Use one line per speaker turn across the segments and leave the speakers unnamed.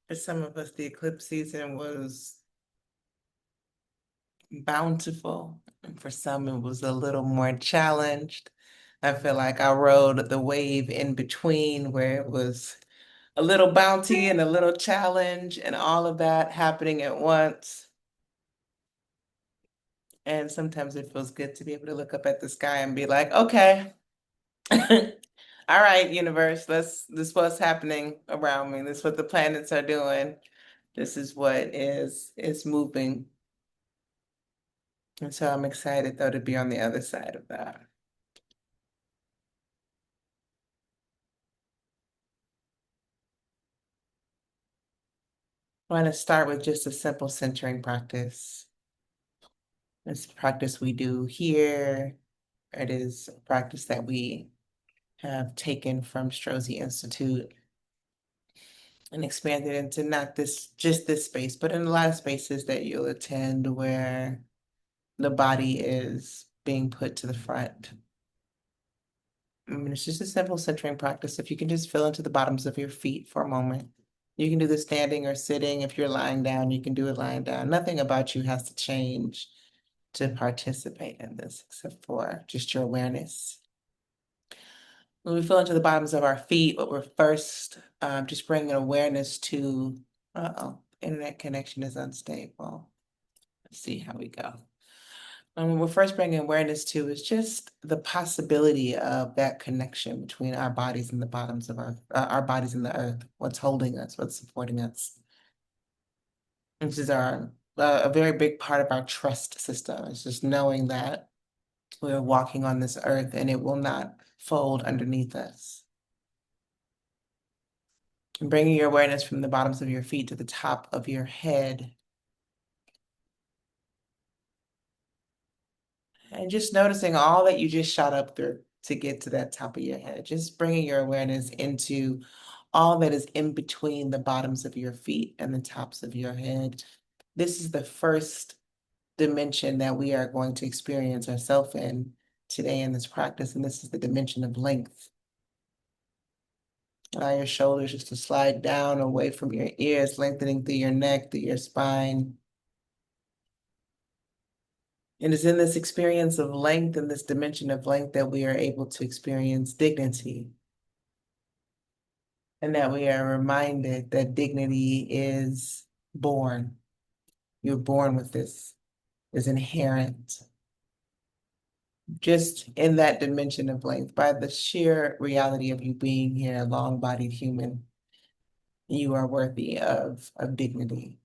For some of us, the eclipse season was bountiful, and for some, it was a little more challenged. I feel like I rode the wave in between where it was a little bounty and a little challenge, and all of that happening at once. And sometimes it feels good to be able to look up at the sky and be like, okay, all right, universe, this is what's happening around me. This is what the planets are doing. This is what is moving. And so I'm excited though to be on the other side of that. I want to start with just a simple centering practice. It's a practice we do here. It is a practice that we have taken from Strozzi Institute and expanded into not this just this space, but in a lot of spaces that you'll attend where the body is being put to the front. I mean, it's just a simple centering practice. If you can just feel into the bottoms of your feet for a moment. You can do this standing or sitting. If you're lying down, you can do it lying down. Nothing about you has to change to participate in this except for just your awareness. When we feel into the bottoms of our feet, what we're first just bringing awareness to, internet connection is unstable. Let's see how we go. And what we're first bringing awareness to is just the possibility of that connection between our bodies and the bottoms of our bodies and the earth, what's holding us, what's supporting us. This is a very big part of our trust system. It's just knowing that we're walking on this earth and it will not fold underneath us. And bringing your awareness from the bottoms of your feet to the top of your head. And just noticing all that you just shot up through to get to that top of your head. Just bringing your awareness into all that is in between the bottoms of your feet and the tops of your head. This is the first dimension that we are going to experience ourselves in today in this practice, and this is the dimension of length. Allow your shoulders just to slide down away from your ears, lengthening through your neck, through your spine. And it's in this experience of length and this dimension of length that we are able to experience dignity. And that we are reminded that dignity is born. You're born with this, is inherent. Just in that dimension of length, by the sheer reality of you being here, a long-bodied human, you are worthy of dignity.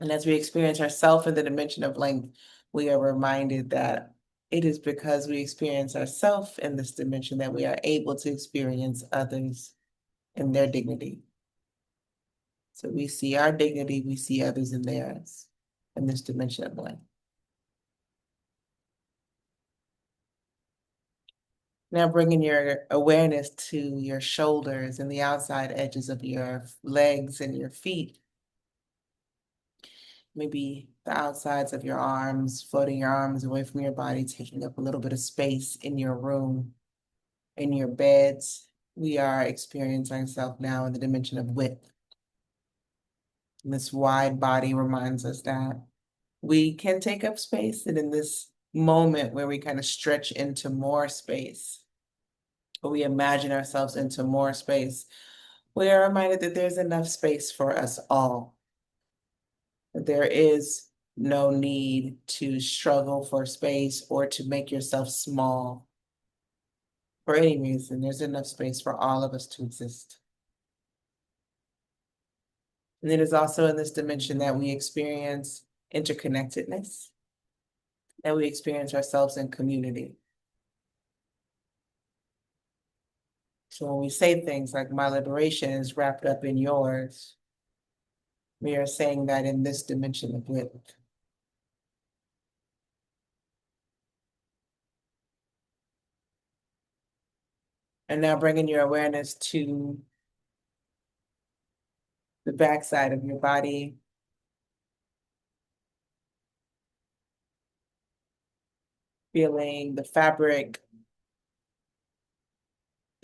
And as we experience ourself in the dimension of length, we are reminded that it is because we experience ourself in this dimension that we are able to experience others in their dignity. So we see our dignity, we see others in theirs in this dimension of length. Now bringing your awareness to your shoulders and the outside edges of your legs and your feet. Maybe the outsides of your arms, floating your arms away from your body, taking up a little bit of space in your room, in your beds. We are experiencing ourselves now in the dimension of width. And this wide body reminds us that we can take up space. And in this moment where we kind of stretch into more space, or we imagine ourselves into more space, we are reminded that there's enough space for us all. That there is no need to struggle for space or to make yourself small for any reason. There's enough space for all of us to exist. And it is also in this dimension that we experience interconnectedness, that we experience ourselves in community. So when we say things like my liberation is wrapped up in yours, we are saying that in this dimension of width. And now bringing your awareness to the backside of your body, feeling the fabric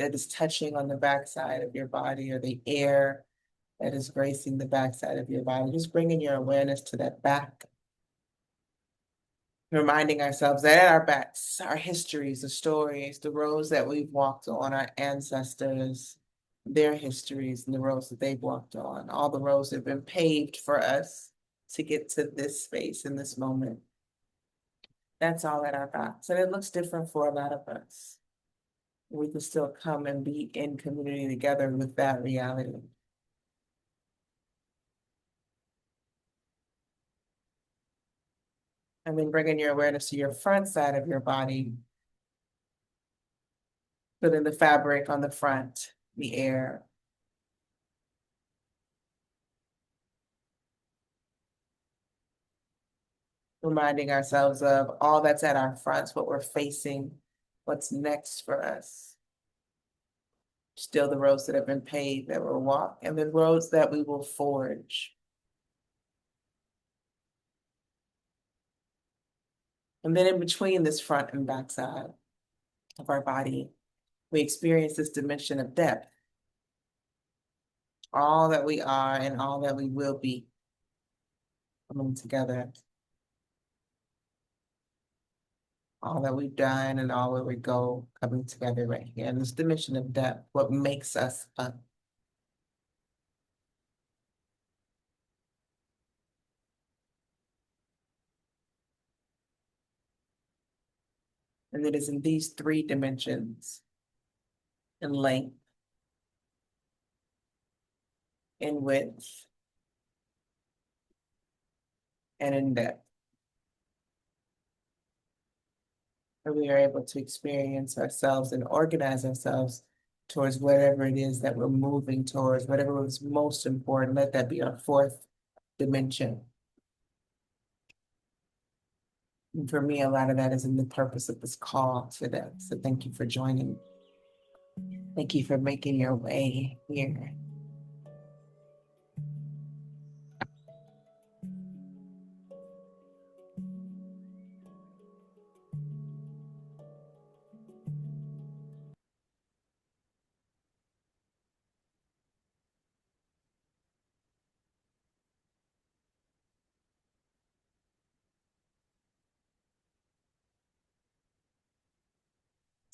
that is touching on the backside of your body, or the air that is gracing the backside of your body. Just bringing your awareness to that back, reminding ourselves that at our backs, our histories, the stories, the roads that we've walked on, our ancestors, their histories and the roads that they've walked on, all the roads that have been paved for us to get to this space in this moment. That's all at our backs. And it looks different for a lot of us. We can still come and be in community together with that reality. And then bringing your awareness to your front side of your body, feeling the fabric on the front, the air. Reminding ourselves of all that's at our fronts, what we're facing, what's next for us. Still the roads that have been paved that we'll walk, and the roads that we will forge. And then in between this front and back side of our body, we experience this dimension of depth. All that we are and all that we will be coming together. All that we've done and all where we go coming together right here. And this dimension of depth, what makes us up. And it is in these three dimensions, in length, in width, and in depth, that we are able to experience ourselves and organize ourselves towards whatever it is that we're moving towards, whatever was most important. Let that be our fourth dimension. And for me, a lot of that is in the purpose of this call today. So thank you for joining. Thank you for making your way here.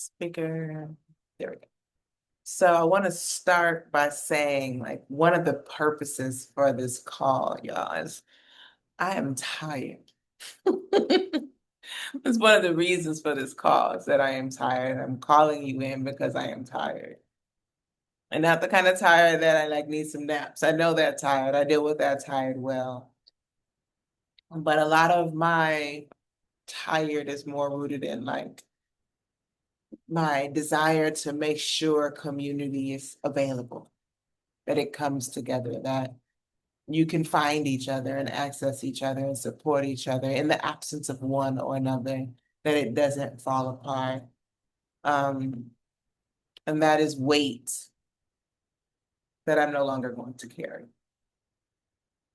Speaker, there we go. So I want to start by saying, like, one of the purposes for this call, y'all, is I am tired. It's one of the reasons for this call is that I am tired. I'm calling you in because I am tired. And not the kind of tired that I like need some naps. I know that tired. I deal with that tired well. But a lot of my tired is more rooted in like my desire to make sure community is available, that it comes together, that you can find each other and access each other and support each other in the absence of one or another, that it doesn't fall apart. And that is weight that I'm no longer going to carry.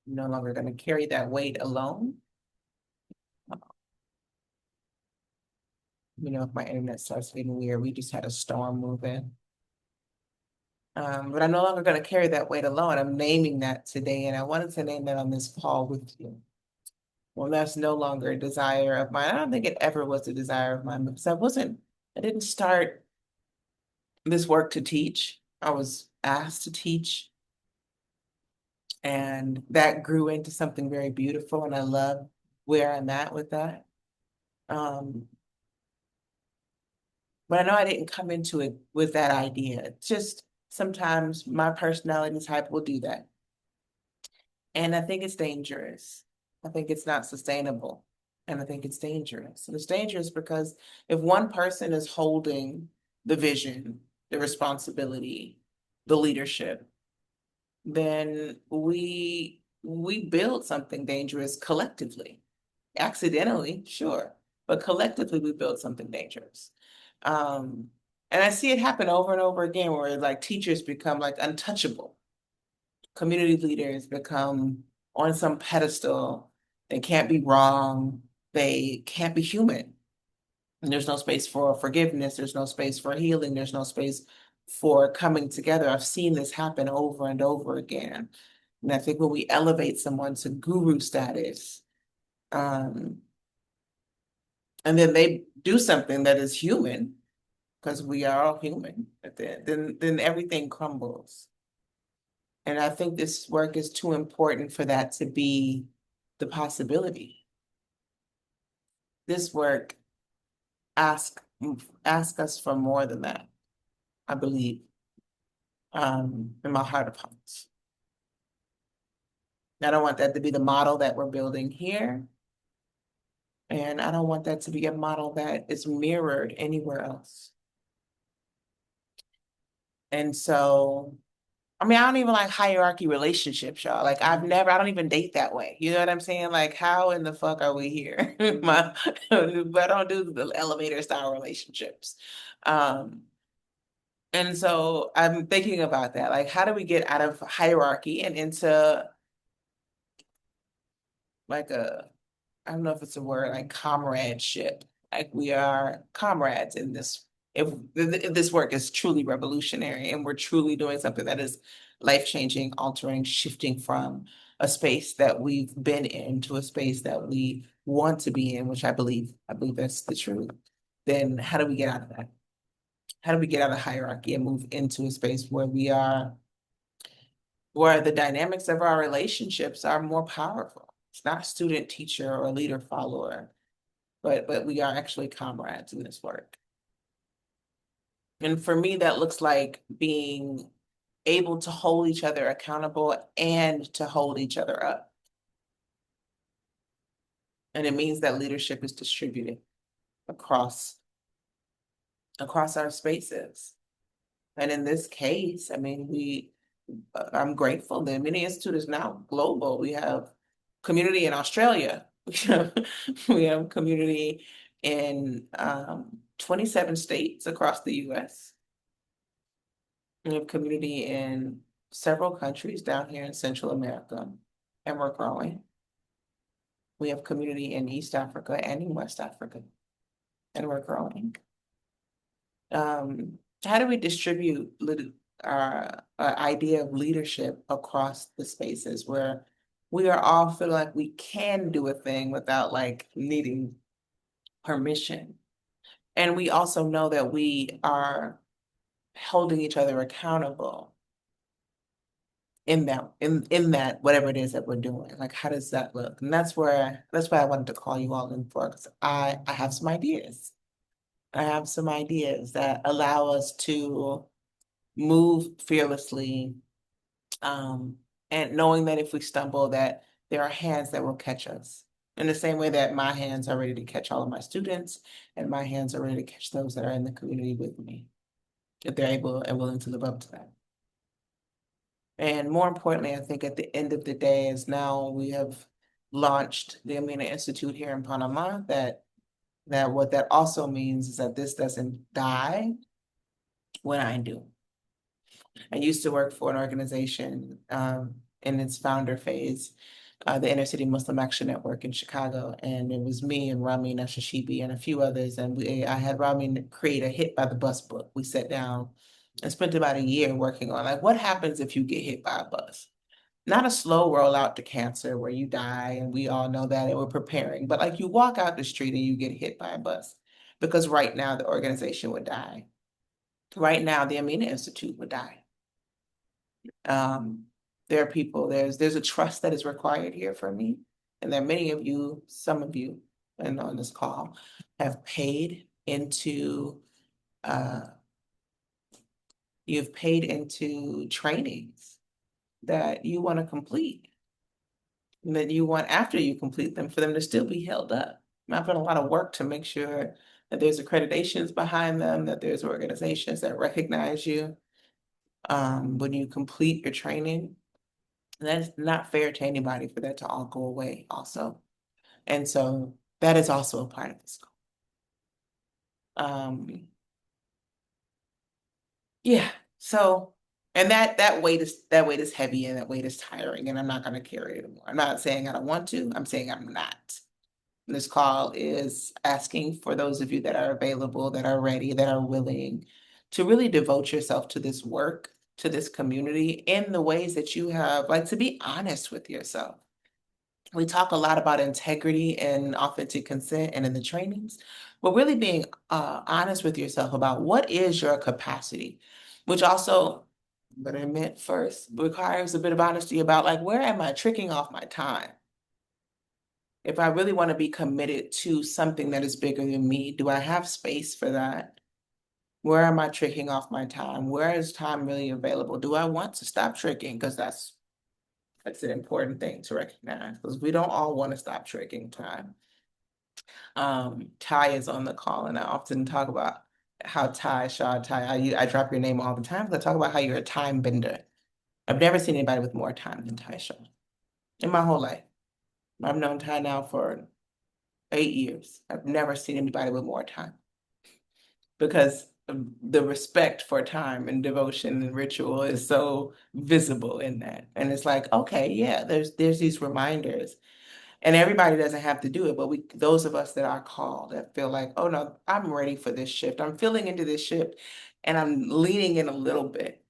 I'm no longer going to carry that weight alone. You know, if my internet starts getting weird, we just had a storm move in. But I'm no longer going to carry that weight alone. I'm naming that today, and I wanted to name that on this call with you. Well, that's no longer a desire of mine. I don't think it ever was a desire of mine because I didn't start this work to teach. I was asked to teach, and that grew into something very beautiful, and I love where I'm at with that. But I know I didn't come into it with that idea. It's just sometimes my personality type will do that. And I think it's dangerous. I think it's not sustainable. And I think it's dangerous. And it's dangerous because if one person is holding the vision, the responsibility, the leadership, then we build something dangerous collectively. Accidentally, sure, but collectively we build something dangerous. And I see it happen over and over again where like teachers become like untouchable. Community leaders become on some pedestal. They can't be wrong. They can't be human. And there's no space for forgiveness. There's no space for healing. There's no space for coming together. I've seen this happen over and over again. And I think when we elevate someone to guru status, and then they do something that is human, because we are all human, then everything crumbles. And I think this work is too important for that to be the possibility. This work ask ask us for more than that, I believe, in my heart of hearts. I don't want that to be the model that we're building here. And I don't want that to be a model that is mirrored anywhere else. And so, I mean, I don't even like hierarchy relationships, y'all. Like I don't even date that way. You know what I'm saying? Like, how in the fuck are we here? But I don't do the elevator style relationships. And so I'm thinking about that. Like, how do we get out of hierarchy and into like I don't know if it's a word, like comradeship. Like we are comrades in this. If this work is truly revolutionary and we're truly doing something that is life-changing, altering, shifting from a space that we've been in to a space that we want to be in, which I believe that's the truth. Then how do we get out of that? How do we get out of hierarchy and move into a space where the dynamics of our relationships are more powerful? It's not student, teacher, or leader, follower, but we are actually comrades in this work. And for me, that looks like being able to hold each other accountable and to hold each other up. And it means that leadership is distributed across our spaces. And in this case, I mean, I'm grateful. The Amina Institute is now global. We have community in Australia. We have community in 27 states across the US. We have community in several countries down here in Central America, and we're growing. We have community in East Africa and in West Africa, and we're growing. How do we distribute our idea of leadership across the spaces where we are all feeling like we can do a thing without like needing permission? And we also know that we are holding each other accountable in that whatever it is that we're doing. Like, how does that look? And that's why I wanted to call you all in for, because I have some ideas. I have some ideas that allow us to move fearlessly, and knowing that if we stumble, that there are hands that will catch us. In the same way that my hands are ready to catch all of my students, and my hands are ready to catch those that are in the community with me, if they're able and willing to live up to that. And more importantly, I think at the end of the day, is now we have launched the Amina Institute here in Panama, that what that also means is that this doesn't die when I do. I used to work for an organization in its founder phase, the Inner City Muslim Action Network in Chicago, and it was me and Ramin Ashashibi and a few others, and I had Ramin create a Hit by the Bus book. We sat down and spent about a year working on like what happens if you get hit by a bus. Not a slow rollout to cancer where you die, and we all know that, and we're preparing, but like you walk out the street and you get hit by a bus, because right now the organization would die. Right now, the Amina Institute would die. There are people, there's a trust that is required here from me. And there are many of you, some of you, and on this call, have paid into you've paid into trainings that you want to complete, and that you want, after you complete them, for them to still be held up. I've done a lot of work to make sure that there's accreditations behind them, that there's organizations that recognize you when you complete your training. And that is not fair to anybody for that to all go away also. And so that is also a part of this. Yeah. So, and that weight is heavy, and that weight is tiring, and I'm not going to carry it anymore. I'm not saying I don't want to, I'm saying I'm not. This call is asking for those of you that are available, that are ready, that are willing to really devote yourself to this work, to this community in the ways that you have, like to be honest with yourself. We talk a lot about integrity and authentic consent and in the trainings, but really being honest with yourself about what is your capacity, which also, what I meant first, requires a bit of honesty about like, where am I tricking off my time? If I really want to be committed to something that is bigger than me, do I have space for that? Where am I tricking off my time? Where is time really available? Do I want to stop tricking? Because that's an important thing to recognize, because we don't all want to stop tricking time. Ty is on the call, and I often talk about how I drop your name all the time because I talk about how you're a time bender. I've never seen anybody with more time than Ty Shaw in my whole life. I've known Ty now for 8 years. I've never seen anybody with more time because the respect for time and devotion and ritual is so visible in that. And it's like, okay, yeah, there's these reminders. And everybody doesn't have to do it, but those of us that are called that feel like, oh no, I'm ready for this shift. I'm feeling into this shift and I'm leaning in a little bit,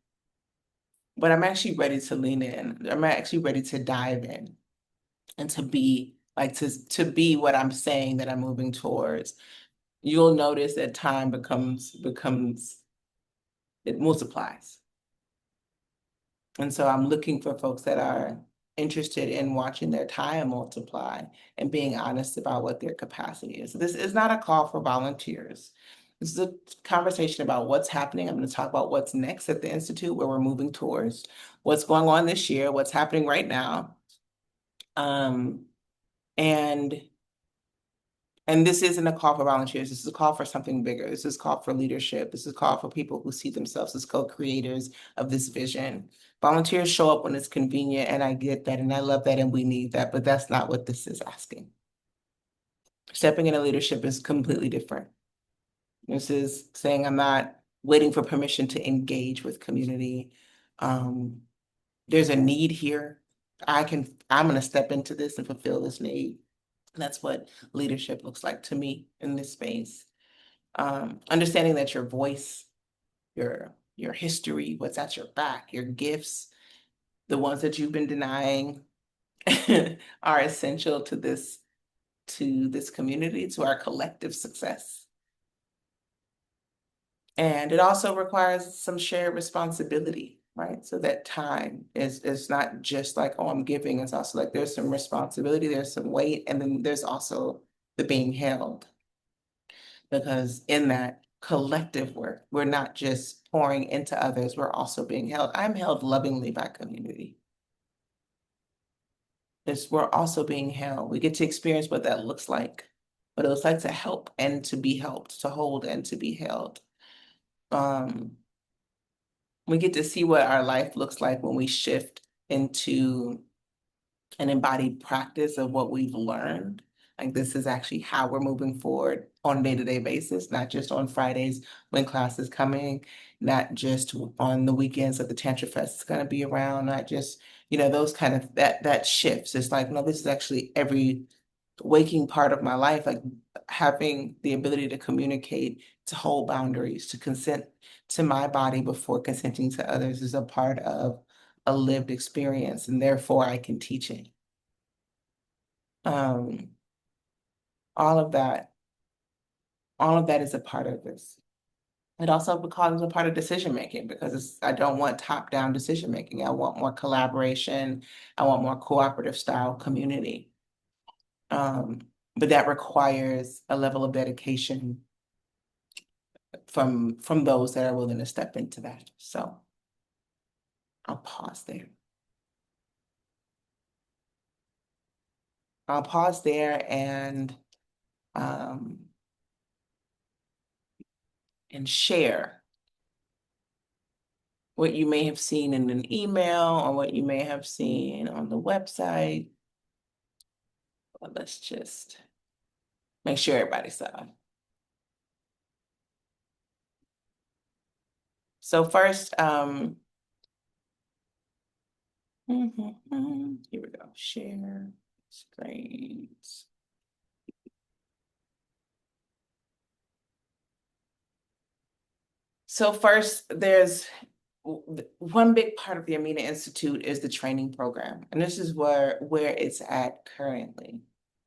but I'm actually ready to lean in. I'm actually ready to dive in and to be like to be what I'm saying that I'm moving towards. You'll notice that time becomes it multiplies. And so I'm looking for folks that are interested in watching their time multiply and being honest about what their capacity is. This is not a call for volunteers. This is a conversation about what's happening. I'm going to talk about what's next at the Institute, where we're moving towards, what's going on this year, what's happening right now. And and this isn't a call for volunteers. This is a call for something bigger. This is a call for leadership. This is a call for people who see themselves as co-creators of this vision. Volunteers show up when it's convenient, and I get that, and I love that, and we need that, but that's not what this is asking. Stepping into leadership is completely different. This is saying I'm not waiting for permission to engage with community. There's a need here. I'm going to step into this and fulfill this need. That's what leadership looks like to me in this space. Understanding that your voice, your history, what's at your back, your gifts, the ones that you've been denying are essential to this community, to our collective success. And it also requires some shared responsibility, right? So that time is not just like, oh, I'm giving. It's also like there's some responsibility, there's some weight, and then there's also the being held. Because in that collective work, we're not just pouring into others, we're also being held. I'm held lovingly by community. We're also being held. We get to experience what that looks like, what it looks like to help and to be helped, to hold and to be held. We get to see what our life looks like when we shift into an embodied practice of what we've learned. Like this is actually how we're moving forward on a day-to-day basis, not just on Fridays when class is coming, not just on the weekends that the Tantra Fest is going to be around, not just, those kind of that shifts. It's like, no, this is actually every waking part of my life, like having the ability to communicate, to hold boundaries, to consent to my body before consenting to others is a part of a lived experience, and therefore I can teach it. Um, all of that, all of that is a part of this. It also becomes a part of decision making because I don't want top-down decision making. I want more collaboration. I want more cooperative style community. But that requires a level of dedication from those that are willing to step into that. So I'll pause there. I'll pause there and share what you may have seen in an email or what you may have seen on the website. But let's just make sure everybody saw. So first, here we go, share screens. So first, there's one big part of the Amina Institute is the training program, and this is where it's at currently.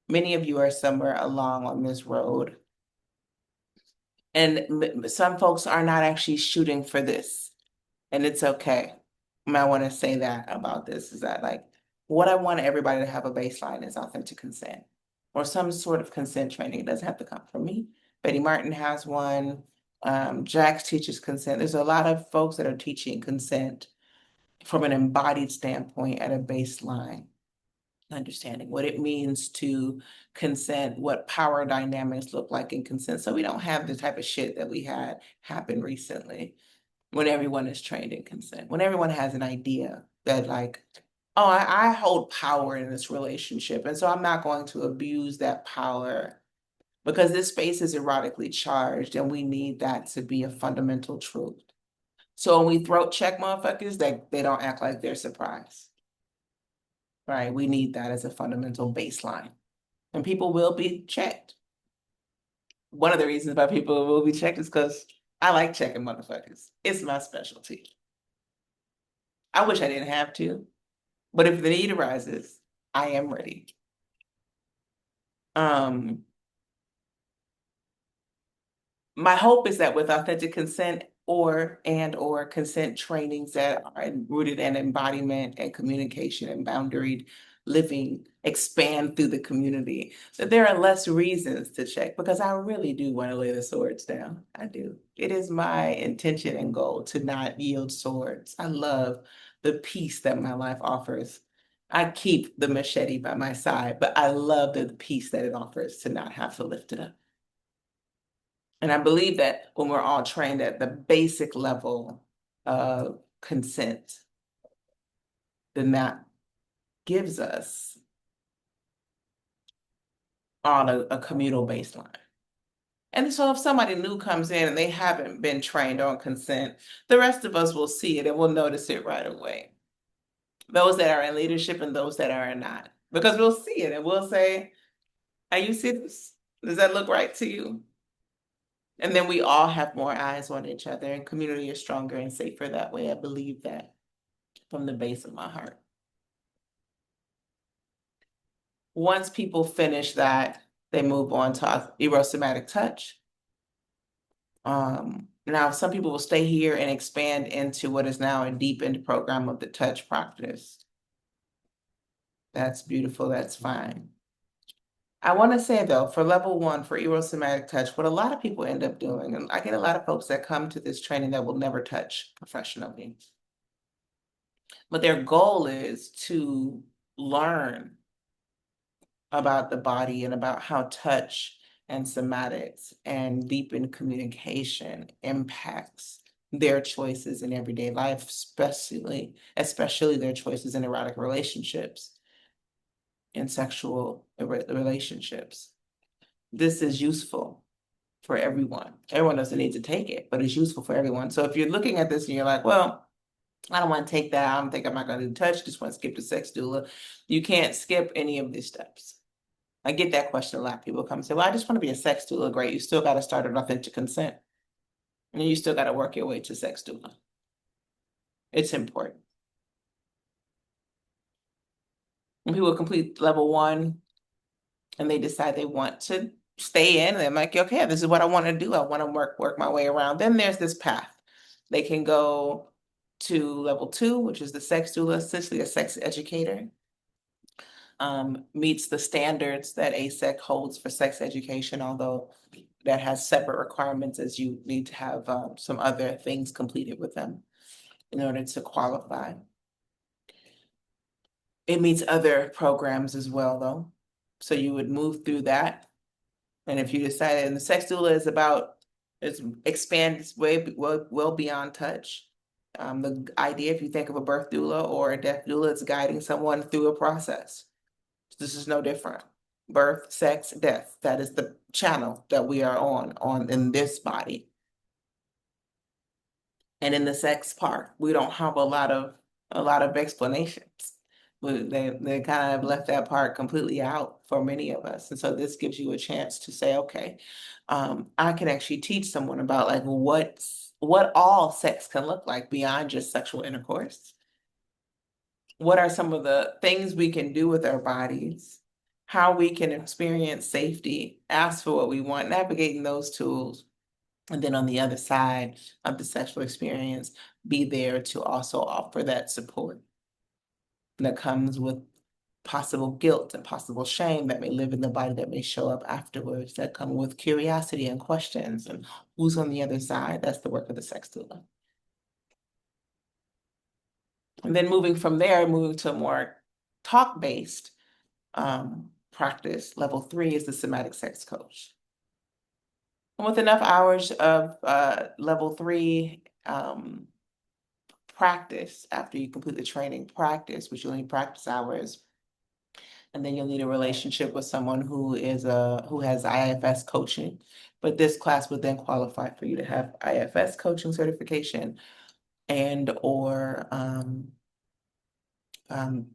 Many of you are somewhere along on this road, and some folks are not actually shooting for this, and it's okay. I want to say that about this is that like what I want everybody to have a baseline is authentic consent or some sort of consent training. It doesn't have to come from me. Betty Martin has one. Jax teaches consent. There's a lot of folks that are teaching consent from an embodied standpoint at a baseline, understanding what it means to consent, what power dynamics look like in consent. So we don't have the type of shit that we had happen recently when everyone is trained in consent, when everyone has an idea that like, oh, I hold power in this relationship. And so I'm not going to abuse that power because this space is erotically charged and we need that to be a fundamental truth. So when we throat check motherfuckers, they don't act like they're surprised, right? We need that as a fundamental baseline. And people will be checked. One of the reasons why people will be checked is because I like checking motherfuckers. It's my specialty. I wish I didn't have to, but if the need arises, I am ready. My hope is that with authentic consent or consent trainings that are rooted in embodiment and communication and boundaried living expand through the community, that there are less reasons to check because I really do want to lay the swords down. I do. It is my intention and goal to not yield swords. I love the peace that my life offers. I keep the machete by my side, but I love the peace that it offers to not have to lift it up. And I believe that when we're all trained at the basic level of consent, then that gives us on a communal baseline. And so if somebody new comes in and they haven't been trained on consent, the rest of us will see it and we'll notice it right away. Those that are in leadership and those that are not. Because we'll see it and we'll say, are you serious? Does that look right to you? And then we all have more eyes on each other and community is stronger and safer that way. I believe that from the base of my heart. Once people finish that, they move on to erosomatic touch. Now, some people will stay here and expand into what is now a deepened program of the touch practice. That's beautiful. That's fine. I want to say though, for level 1, for erosomatic touch, what a lot of people end up doing, and I get a lot of folks that come to this training that will never touch professionally, but their goal is to learn about the body and about how touch and somatics and deepened communication impacts their choices in everyday life, especially their choices in erotic relationships and sexual relationships. This is useful for everyone. Everyone doesn't need to take it, but it's useful for everyone. So if you're looking at this and you're like, well, I don't want to take that. I don't think I'm not going to do touch. Just want to skip the sex doula. You can't skip any of these steps. I get that question a lot. People come and say, well, I just want to be a sex doula. Great. You still got to start with authentic consent. And you still got to work your way to sex doula. It's important. When people complete level 1 and they decide they want to stay in, and they're like, okay, this is what I want to do. I want to work my way around. Then there's this path. They can go to level 2, which is the sex doula, essentially a sex educator. Meets the standards that ASEC holds for sex education, although that has separate requirements as you need to have some other things completed with them in order to qualify. It meets other programs as well, though. So you would move through that. And if you decided, and the sex doula is about, it expands way well beyond touch. The idea, if you think of a birth doula or a death doula, it's guiding someone through a process. This is no different. Birth, sex, death. That is the channel that we are on in this body. And in the sex part, we don't have a lot of explanations. They kind of left that part completely out for many of us. And so this gives you a chance to say, okay, I can actually teach someone about like what what all sex can look like beyond just sexual intercourse. What are some of the things we can do with our bodies? How we can experience safety, ask for what we want, navigating those tools. And then on the other side of the sexual experience, be there to also offer that support that comes with possible guilt and possible shame that may live in the body that may show up afterwards, that come with curiosity and questions and who's on the other side. That's the work of the sex doula. And then moving from there, moving to a more talk-based practice, level 3 is the somatic sex coach. And with enough hours of level 3 practice, after you complete the training practice, which you'll need practice hours, and then you'll need a relationship with someone who has IFS coaching. But this class would then qualify for you to have IFS coaching certification and or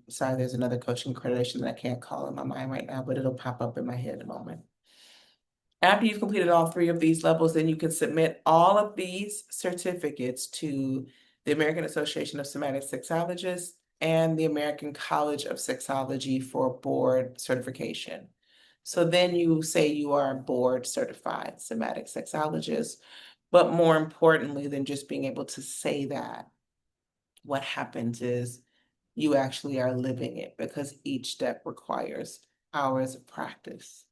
sorry, there's another coaching accreditation that I can't call in my mind right now, but it'll pop up in my head in a moment. After you've completed all 3 of these levels, then you can submit all of these certificates to the American Association of Somatic Sexologists and the American College of Sexology for board certification. So then you say you are a board certified somatic sexologist, but more importantly than just being able to say that, what happens is you actually are living it because each step requires hours of practice.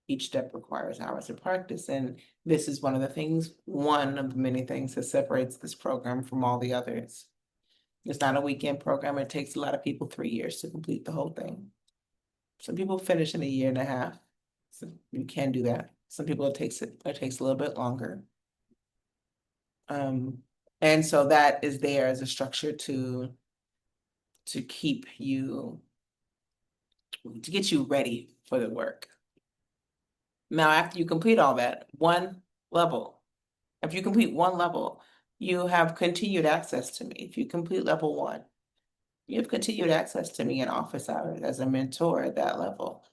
Each step requires hours of practice. And this is one of the many things that separates this program from all the others. It's not a weekend program. It takes a lot of people 3 years to complete the whole thing. Some people finish in a year and a half. So you can do that. Some people it takes a little bit longer. And so that is there as a structure to keep you, to get you ready for the work. Now, after you complete all that, one level, if you complete one level, you have continued access to me. If you complete level 1, you have continued access to me in office hours as a mentor at that level.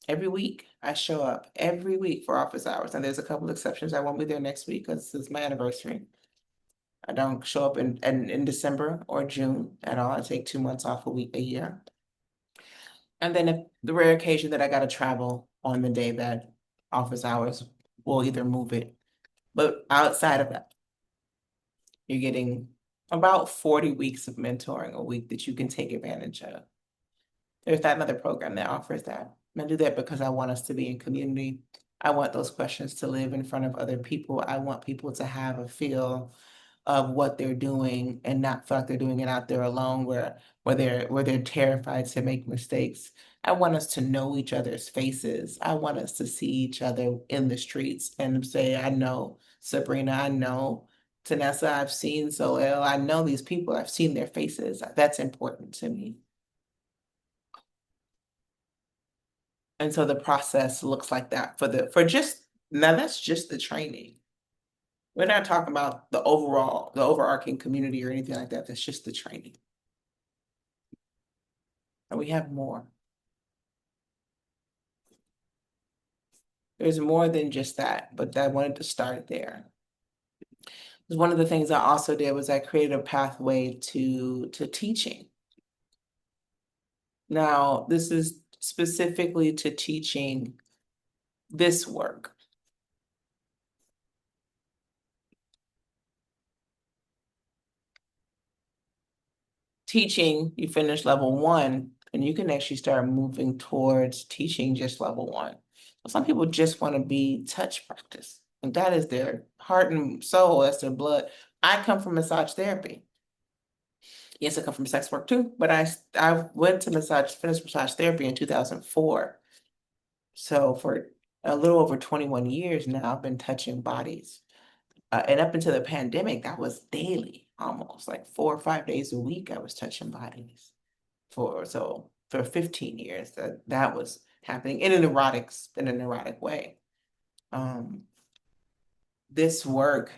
Every week, I show up every week for office hours. And there's a couple exceptions. I won't be there next week because it's my anniversary. I don't show up in December or June at all. I take 2 months off a year. And then if the rare occasion that I got to travel on the day that office hours will either move it. But outside of that, you're getting about 40 weeks of mentoring a week that you can take advantage of. There's not another program that offers that. And I do that because I want us to be in community. I want those questions to live in front of other people. I want people to have a feel of what they're doing and not feel like they're doing it out there alone where they're terrified to make mistakes. I want us to know each other's faces. I want us to see each other in the streets and say, I know Sabrina, I know Tanessa, I've seen Soel, I know these people, I've seen their faces. That's important to me. And so the process looks like that now that's just the training. We're not talking about the overarching community or anything like that. That's just the training. And we have more. There's more than just that, but I wanted to start there. One of the things I also did was I created a pathway to teaching. Now, this is specifically to teaching this work. Teaching, you finish level 1, and you can actually start moving towards teaching just level 1. Some people just want to be touch practice, and that is their heart and soul, that's their blood. I come from massage therapy. Yes, I come from sex work too, but I went to finished massage therapy in 2004. So for a little over 21 years now, I've been touching bodies. And up until the pandemic, that was daily, almost like 4 or 5 days a week, I was touching bodies. For 15 years, that was happening in an erotic way. This work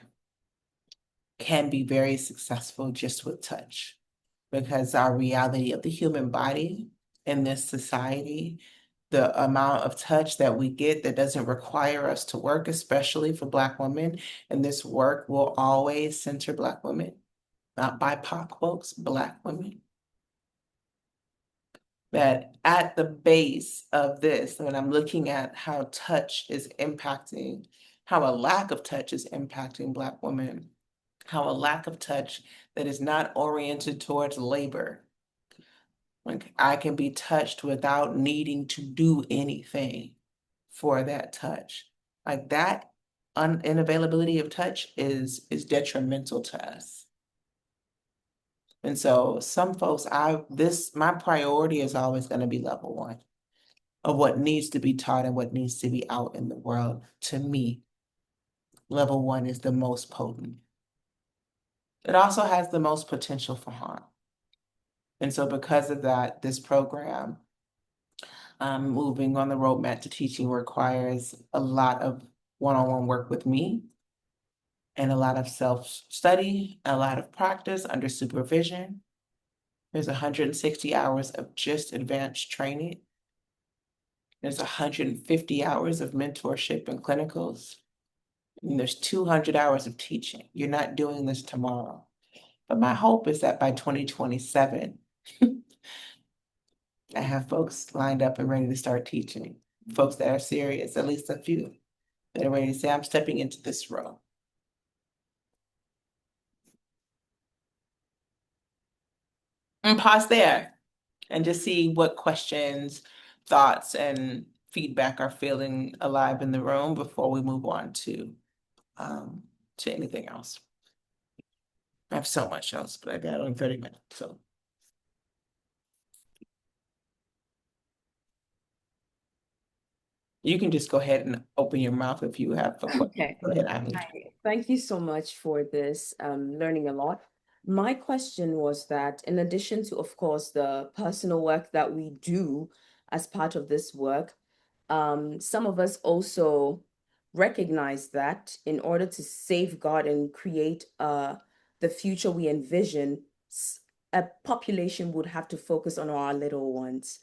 can be very successful just with touch because our reality of the human body in this society the amount of touch that we get that doesn't require us to work, especially for Black women. And this work will always center Black women, not BIPOC folks, Black women. That at the base of this, when I'm looking at how touch is impacting, how a lack of touch is impacting Black women, how a lack of touch that is not oriented towards labor. Like I can be touched without needing to do anything for that touch. Like that unavailability of touch is detrimental to us. And so some folks, my priority is always going to be level one of what needs to be taught and what needs to be out in the world. To me, level one is the most potent. It also has the most potential for harm. And so because of that, this program, moving on the roadmap to teaching requires a lot of one-on-one work with me and a lot of self-study, a lot of practice under supervision. There's 160 hours of just advanced training. There's 150 hours of mentorship and clinicals. And there's 200 hours of teaching. You're not doing this tomorrow. But my hope is that by 2027, I have folks lined up and ready to start teaching. Folks that are serious, at least a few, that are ready to say, I'm stepping into this role. And pause there and just see what questions, thoughts, and feedback are feeling alive in the room before we move on to anything else. I have so much else, but I got only 30 minutes, so. You can just go ahead and open your mouth if you have a question.
Okay.
Go ahead, Amina.
Thank you so much for this, learning a lot. My question was that in addition to, of course, the personal work that we do as part of this work, some of us also recognize that in order to safeguard and create the future we envision, a population would have to focus on our little ones.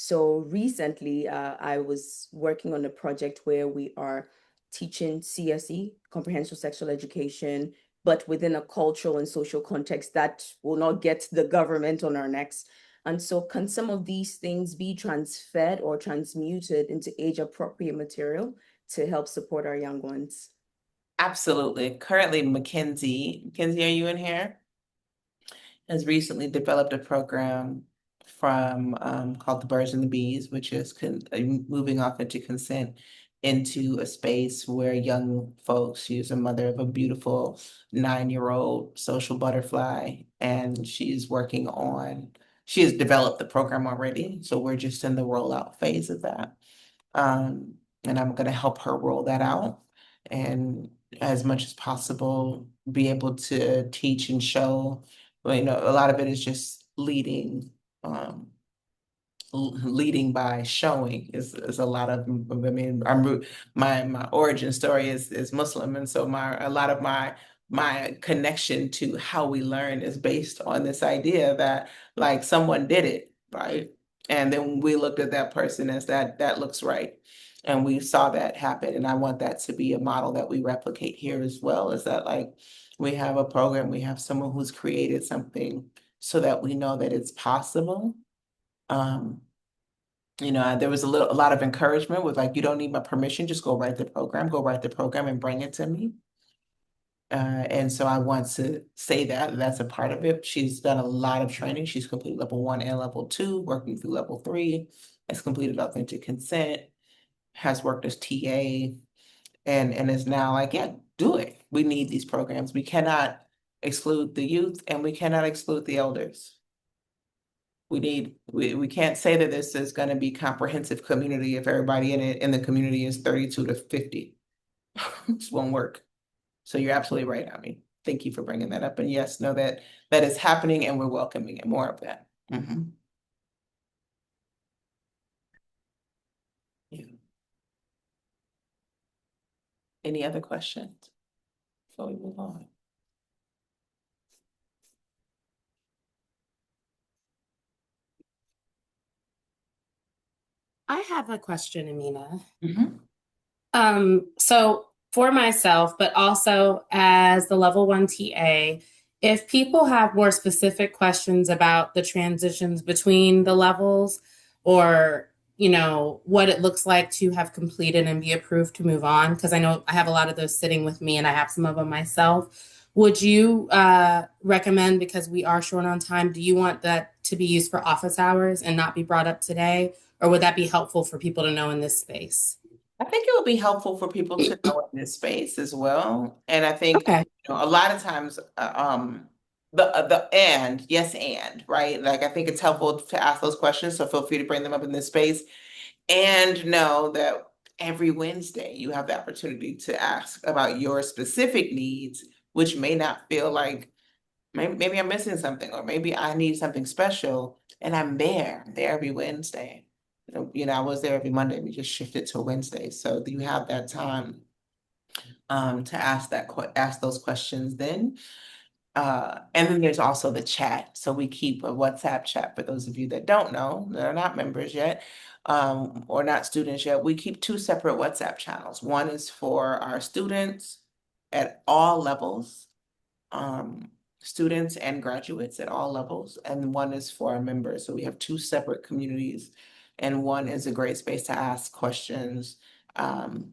So recently, I was working on a project where we are teaching CSE, comprehensive sexual education, but within a cultural and social context that will not get the government on our necks. And so can some of these things be transferred or transmuted into age-appropriate material to help support our young ones?
Absolutely. Currently, Mackenzie, are you in here? Has recently developed a program from called the Birds and the Bees, which is moving off into consent into a space where young folks, she's a mother of a beautiful 9-year-old social butterfly, and she has developed the program already. So we're just in the rollout phase of that. And I'm going to help her roll that out and as much as possible be able to teach and show. Well, a lot of it is just um, leading by showing is a lot of. I mean, my origin story is Muslim, and so a lot of my connection to how we learn is based on this idea that like someone did it, right? And then we looked at that person as that looks right. And we saw that happen. And I want that to be a model that we replicate here as well, is that like we have a program, we have someone who's created something so that we know that it's possible. Um, there was a lot of encouragement with like, you don't need my permission, just go write the program and bring it to me. And so I want to say that that's a part of it. She's done a lot of training. She's completed level 1 and level 2, working through level 3, has completed authentic consent, has worked as TA, and is now like, yeah, do it. We need these programs. We cannot exclude the youth and we cannot exclude the elders. We can't say that this is going to be comprehensive community if everybody in the community is 32 to 50. This won't work. So you're absolutely right, Ami. Thank you for bringing that up. And yes, know that is happening and we're welcoming it, more of that. Yeah. Any other questions before we move on?
I have a question, Amina.
Mhm.
So for myself, but also as the level one TA, if people have more specific questions about the transitions between the levels or, what it looks like to have completed and be approved to move on, because I know I have a lot of those sitting with me and I have some of them myself. Would you recommend, because we are short on time, do you want that to be used for office hours and not be brought up today? Or would that be helpful for people to know in this space?
I think it would be helpful for people to know in this space as well. And I think,
Okay.
a lot of times, the and yes and right. Like I think it's helpful to ask those questions. So feel free to bring them up in this space, and know that every Wednesday you have the opportunity to ask about your specific needs, which may not feel like maybe I'm missing something, or maybe I need something special, and I'm there every Wednesday. I was there every Monday. We just shifted to Wednesday, so you have that time to ask those questions then. And then there's also the chat. So we keep a WhatsApp chat for those of you that don't know, that are not members yet, or not students yet. We keep two separate WhatsApp channels. One is for our students at all levels, um, students and graduates at all levels, and one is for our members. So we have two separate communities, and one is a great space to ask questions, um,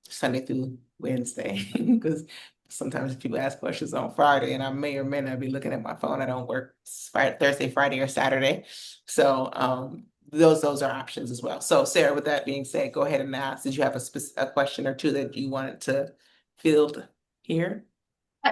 Sunday through Wednesday, because sometimes people ask questions on Friday, and I may or may not be looking at my phone. I don't work Thursday, Friday, or Saturday, so those are options as well. So Sarah, with that being said, go ahead and ask. Did you have a question or two that you wanted to field here?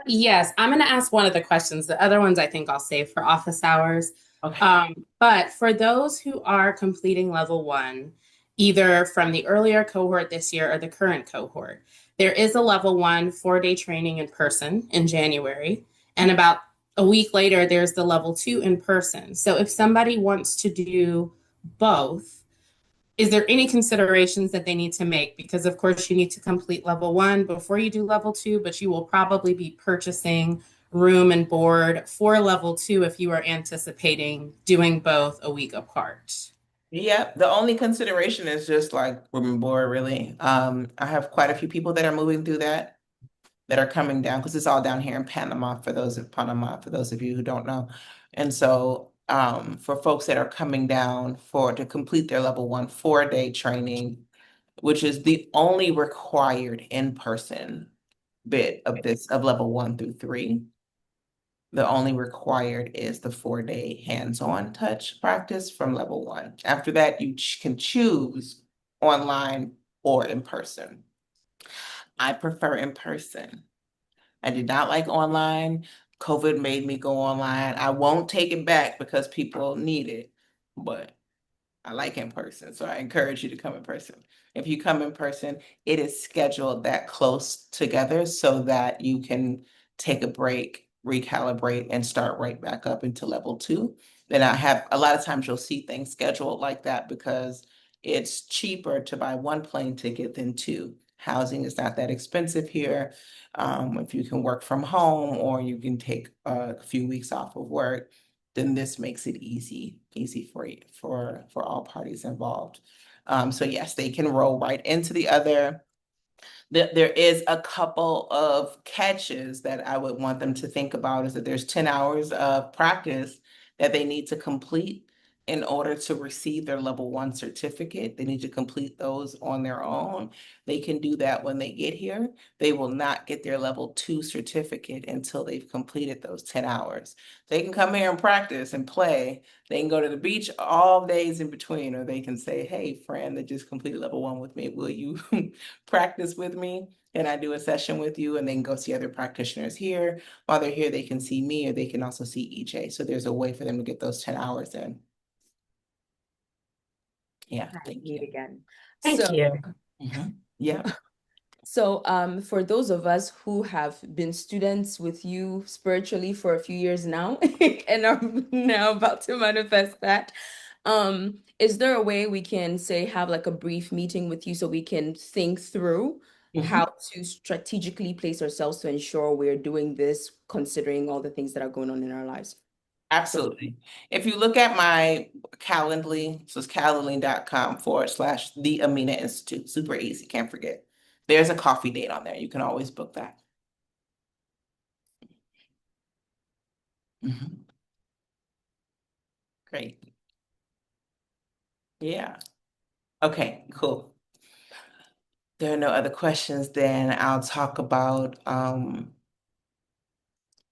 Yes, I'm going to ask one of the questions. The other ones I think I'll save for office hours.
Okay.
But for those who are completing level one, either from the earlier cohort this year or the current cohort, there is a level one 4-day training in person in January. And about a week later, there's the level two in person. So if somebody wants to do both, is there any considerations that they need to make? Because of course you need to complete level one before you do level two, but you will probably be purchasing room and board for level two if you are anticipating doing both a week apart.
Yeah, the only consideration is just like room and board, really. I have quite a few people that are moving through that are coming down because it's all down here in Panama, for those of you who don't know. And so for folks that are coming down to complete their level one 4-day training, which is the only required in-person bit of this of level 1 through 3. The only required is the 4-day hands-on touch practice from level 1. After that, you can choose online or in person. I prefer in person. I did not like online. COVID made me go online. I won't take it back because people need it, but I like in person, so I encourage you to come in person. If you come in person, it is scheduled that close together so that you can take a break, recalibrate, and start right back up into level 2. Then I have a lot of times you'll see things scheduled like that because it's cheaper to buy one plane ticket than two. Housing is not that expensive here. If you can work from home or you can take a few weeks off of work, then this makes it easy for you, for all parties involved. So yes, they can roll right into the other. There is a couple of catches that I would want them to think about is that there's 10 hours of practice that they need to complete in order to receive their level 1 certificate. They need to complete those on their own. They can do that when they get here. They will not get their level 2 certificate until they've completed those 10 hours. They can come here and practice and play. They can go to the beach all days in between, or they can say, hey, friend that just completed level 1 with me, will you practice with me? Can I do a session with you? And they can go see other practitioners here. While they're here, they can see me or they can also see EJ. So there's a way for them to get those 10 hours in. Yeah, thank
Meet
you.
again.
Thank
So,
you.
Yeah.
for those of us who have been students with you spiritually for a few years now and are now about to manifest that, is there a way we can say have like a brief meeting with you so we can think through
Mhm.
how to strategically place ourselves to ensure we're doing this considering all the things that are going on in our lives?
Absolutely. If you look at my Calendly, so it's calendly.com/ the Amina Institute, super easy, can't forget. There's a coffee date on there. You can always book that. Mhm. Great. Yeah. Okay, cool. There are no other questions, then I'll talk about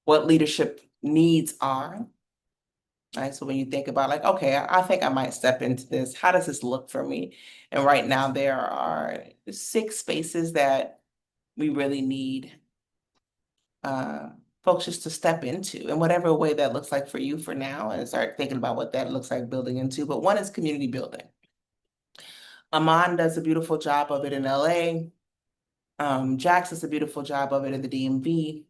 what leadership needs are. Right. So when you think about like, okay, I think I might step into this. How does this look for me? And right now there are 6 spaces that we really need uh, folks just to step into in whatever way that looks like for you for now, and start thinking about what that looks like building into. But one is community building. Amon does a beautiful job of it in LA. Jax does a beautiful job of it in the DMV.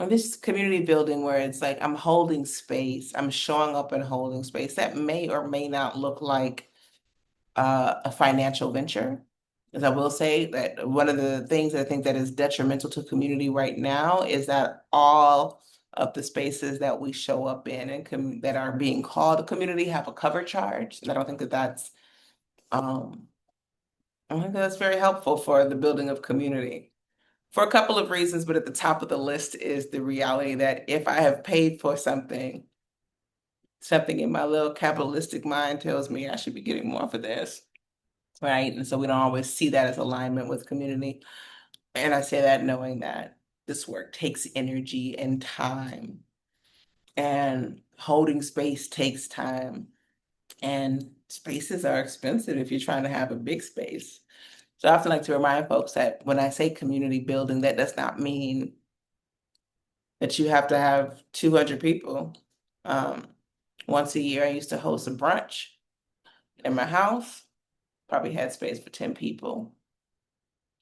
And this community building where it's like I'm holding space, I'm showing up and holding space that may or may not look like a financial venture. As I will say that one of the things that I think that is detrimental to community right now is that all of the spaces that we show up in and that are being called a community have a cover charge. And I don't think that um, I don't think that's very helpful for the building of community for a couple of reasons, but at the top of the list is the reality that if I have paid for something, something in my little capitalistic mind tells me I should be getting more for this. Right. And so we don't always see that as alignment with community. And I say that knowing that this work takes energy and time, and holding space takes time. And spaces are expensive if you're trying to have a big space. So I often like to remind folks that when I say community building, that does not mean that you have to have 200 people. Um, once a year, I used to host a brunch in my house, probably had space for 10 people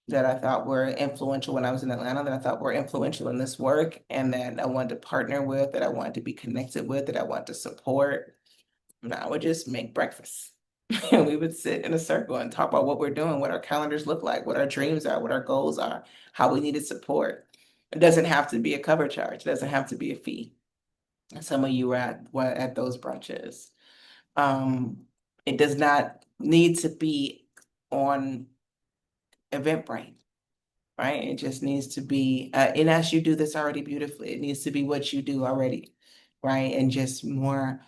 that I thought were influential when I was in Atlanta, that I thought were influential in this work, and that I wanted to partner with, that I wanted to be connected with, that I wanted to support. And I would just make breakfast. And we would sit in a circle and talk about what we're doing, what our calendars look like, what our dreams are, what our goals are, how we needed support. It doesn't have to be a cover charge. It doesn't have to be a fee. Some of you were at those brunches. Um, it does not need to be on Eventbrite, right? It just needs to be, and as you do this already beautifully, it needs to be what you do already, right? And just more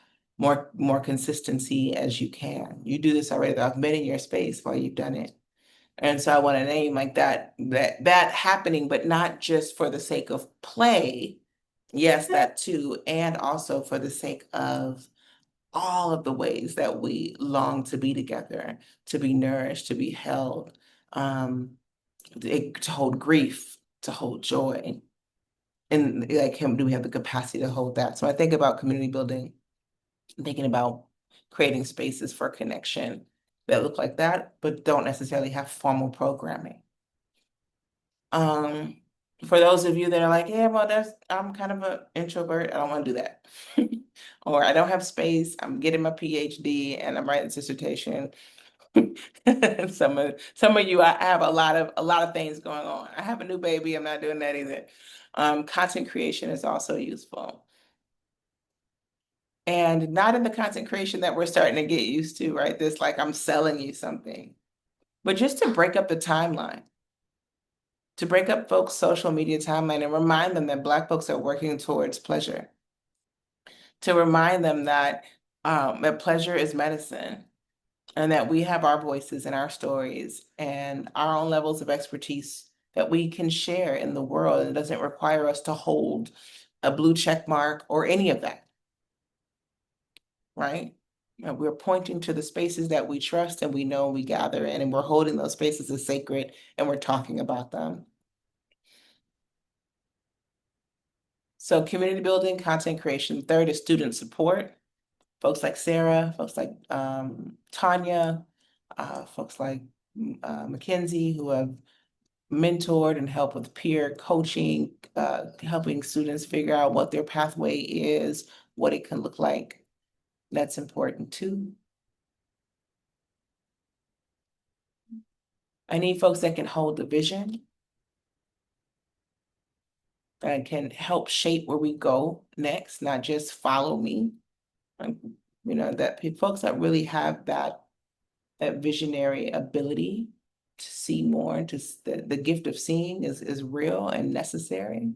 consistency as you can. You do this already. I've been in your space while you've done it. And so I want to name like that happening, but not just for the sake of play. Yes, that too, and also for the sake of all of the ways that we long to be together, to be nourished, to be held, to hold grief, to hold joy. And like him, do we have the capacity to hold that? So I think about community building, thinking about creating spaces for connection that look like that, but don't necessarily have formal programming. Um, for those of you that are like, yeah, well, I'm kind of an introvert. I don't want to do that. Or I don't have space. I'm getting my PhD and I'm writing a dissertation. Some of you, I have a lot of things going on. I have a new baby. I'm not doing that either. Content creation is also useful. And not in the content creation that we're starting to get used to, right? This like I'm selling you something, but just to break up the timeline, to break up folks' social media timeline and remind them that Black folks are working towards pleasure, to remind them that pleasure is medicine, and that we have our voices and our stories and our own levels of expertise that we can share in the world. It doesn't require us to hold a blue check mark or any of that, right? And we're pointing to the spaces that we trust and we know we gather in, and we're holding those spaces as sacred and we're talking about them. So community building, content creation. Third is student support. Folks like Sarah, folks like Tanya, folks like Mackenzie, who have mentored and helped with peer coaching, helping students figure out what their pathway is, what it can look like. That's important too. I need folks that can hold the vision, and can help shape where we go next, not just follow me. That folks that really have that visionary ability to see more, and the gift of seeing is real and necessary.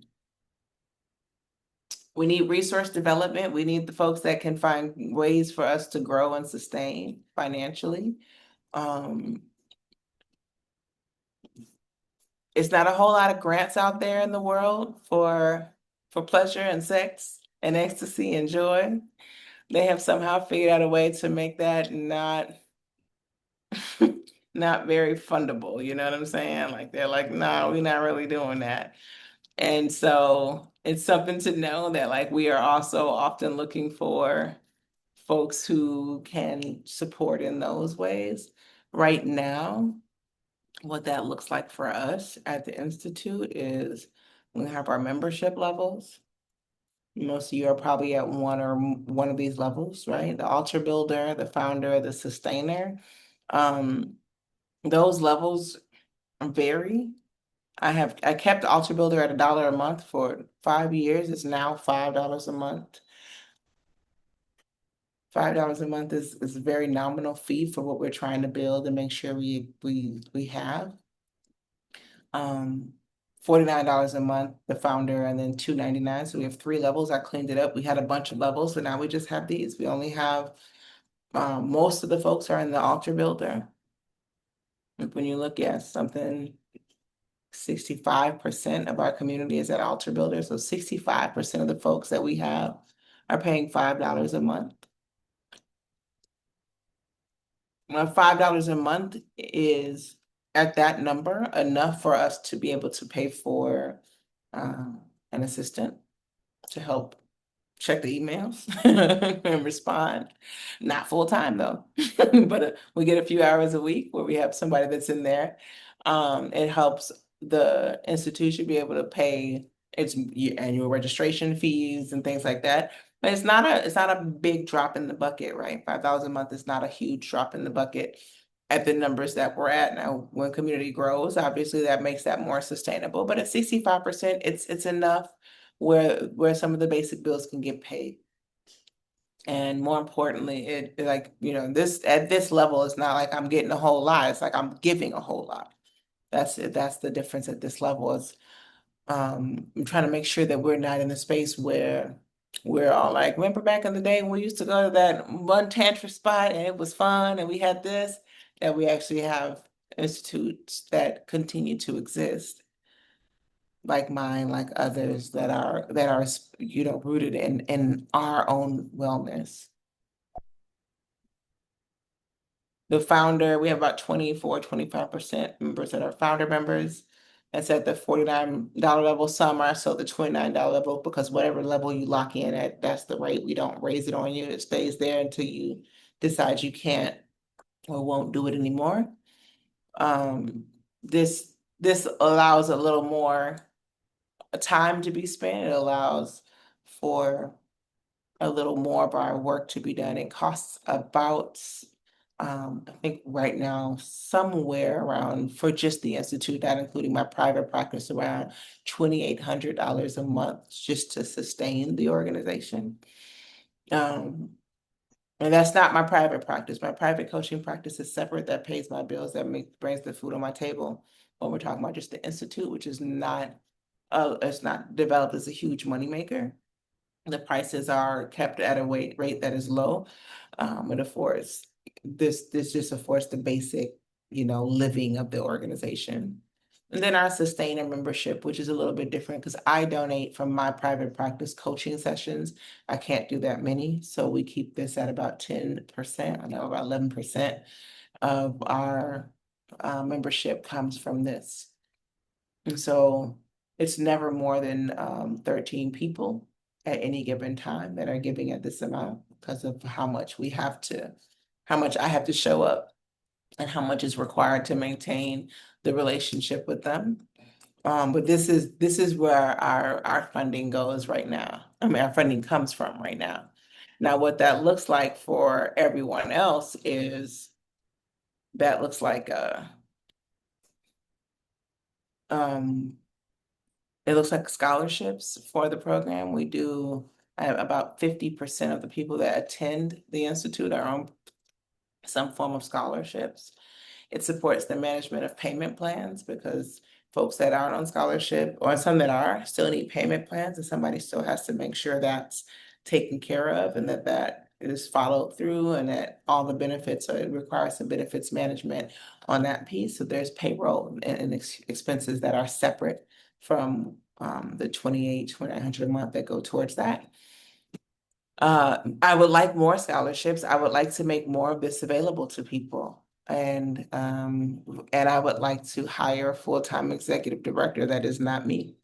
We need resource development. We need the folks that can find ways for us to grow and sustain financially. It's not a whole lot of grants out there in the world for pleasure and sex and ecstasy and joy. They have somehow figured out a way to make that not not very fundable. You know what I'm saying? Like they're like, no, we're not really doing that. And so it's something to know that like we are also often looking for folks who can support in those ways. Right now, what that looks like for us at the Institute is we have our membership levels. Most of you are probably at one of these levels, right? The altar builder, the founder, the sustainer. Those levels vary. I kept altar builder at $1 a month for 5 years. It's now $5 a month. $5 a month is a very nominal fee for what we're trying to build and make sure we have. $49 a month, the founder, and then $2.99. So we have 3 levels. I cleaned it up. We had a bunch of levels, so now we just have these. We only have most of the folks are in the altar builder. When you look at something, 65% of our community is at altar builder. So 65% of the folks that we have are paying $5 a month. $5 a month is at that number enough for us to be able to pay for an assistant to help check the emails and respond. Not full time though, but we get a few hours a week where we have somebody that's in there. It helps the institution be able to pay its annual registration fees and things like that. But it's not a big drop in the bucket, right? $5 a month is not a huge drop in the bucket at the numbers that we're at now. When community grows, obviously that makes that more sustainable. But at 65%, it's enough where some of the basic bills can get paid. And more importantly, it like, this at this level, it's not like I'm getting a whole lot. It's like I'm giving a whole lot. That's it. That's the difference at this level. Is I'm trying to make sure that we're not in a space where we're all like, remember back in the day when we used to go to that one tantra spot and it was fun and we had this, that we actually have institutes that continue to exist, like mine, like others that are rooted in our own wellness. The founder, we have about 25% members that are founder members. That's at the $49 level. Some are so the $29 level, because whatever level you lock in at, that's the rate. We don't raise it on you. It stays there until you decide you can't or won't do it anymore. This allows a little more time to be spent. It allows for a little more of our work to be done. It costs about, I think right now, somewhere around, for just the Institute, not including my private practice, around $2,800 a month just to sustain the organization. And that's not my private practice. My private coaching practice is separate. That pays my bills, that brings the food on my table. When we're talking about just the Institute, which is not, it's not developed as a huge moneymaker. The prices are kept at a rate that is low. It affords this just affords the basic, living of the organization. And then our sustainer membership, which is a little bit different because I donate from my private practice coaching sessions. I can't do that many, so we keep this at about 10%. I know about 11% of our membership comes from this. And so it's never more than 13 people at any given time that are giving at this amount because of how much I have to show up and how much is required to maintain the relationship with them. But this is where our funding goes right now. I mean, our funding comes from right now. Now, what that looks like for everyone else is that looks like it looks like scholarships for the program. We do about 50% of the people that attend the Institute are on some form of scholarships. It supports the management of payment plans because folks that aren't on scholarship or some that are still need payment plans, and somebody still has to make sure that's taken care of and that that is followed through and that all the benefits, so it requires some benefits management on that piece. So there's payroll and expenses that are separate from the 2,900 a month that go towards that. I would like more scholarships. I would like to make more of this available to people. And I would like to hire a full-time executive director that is not me.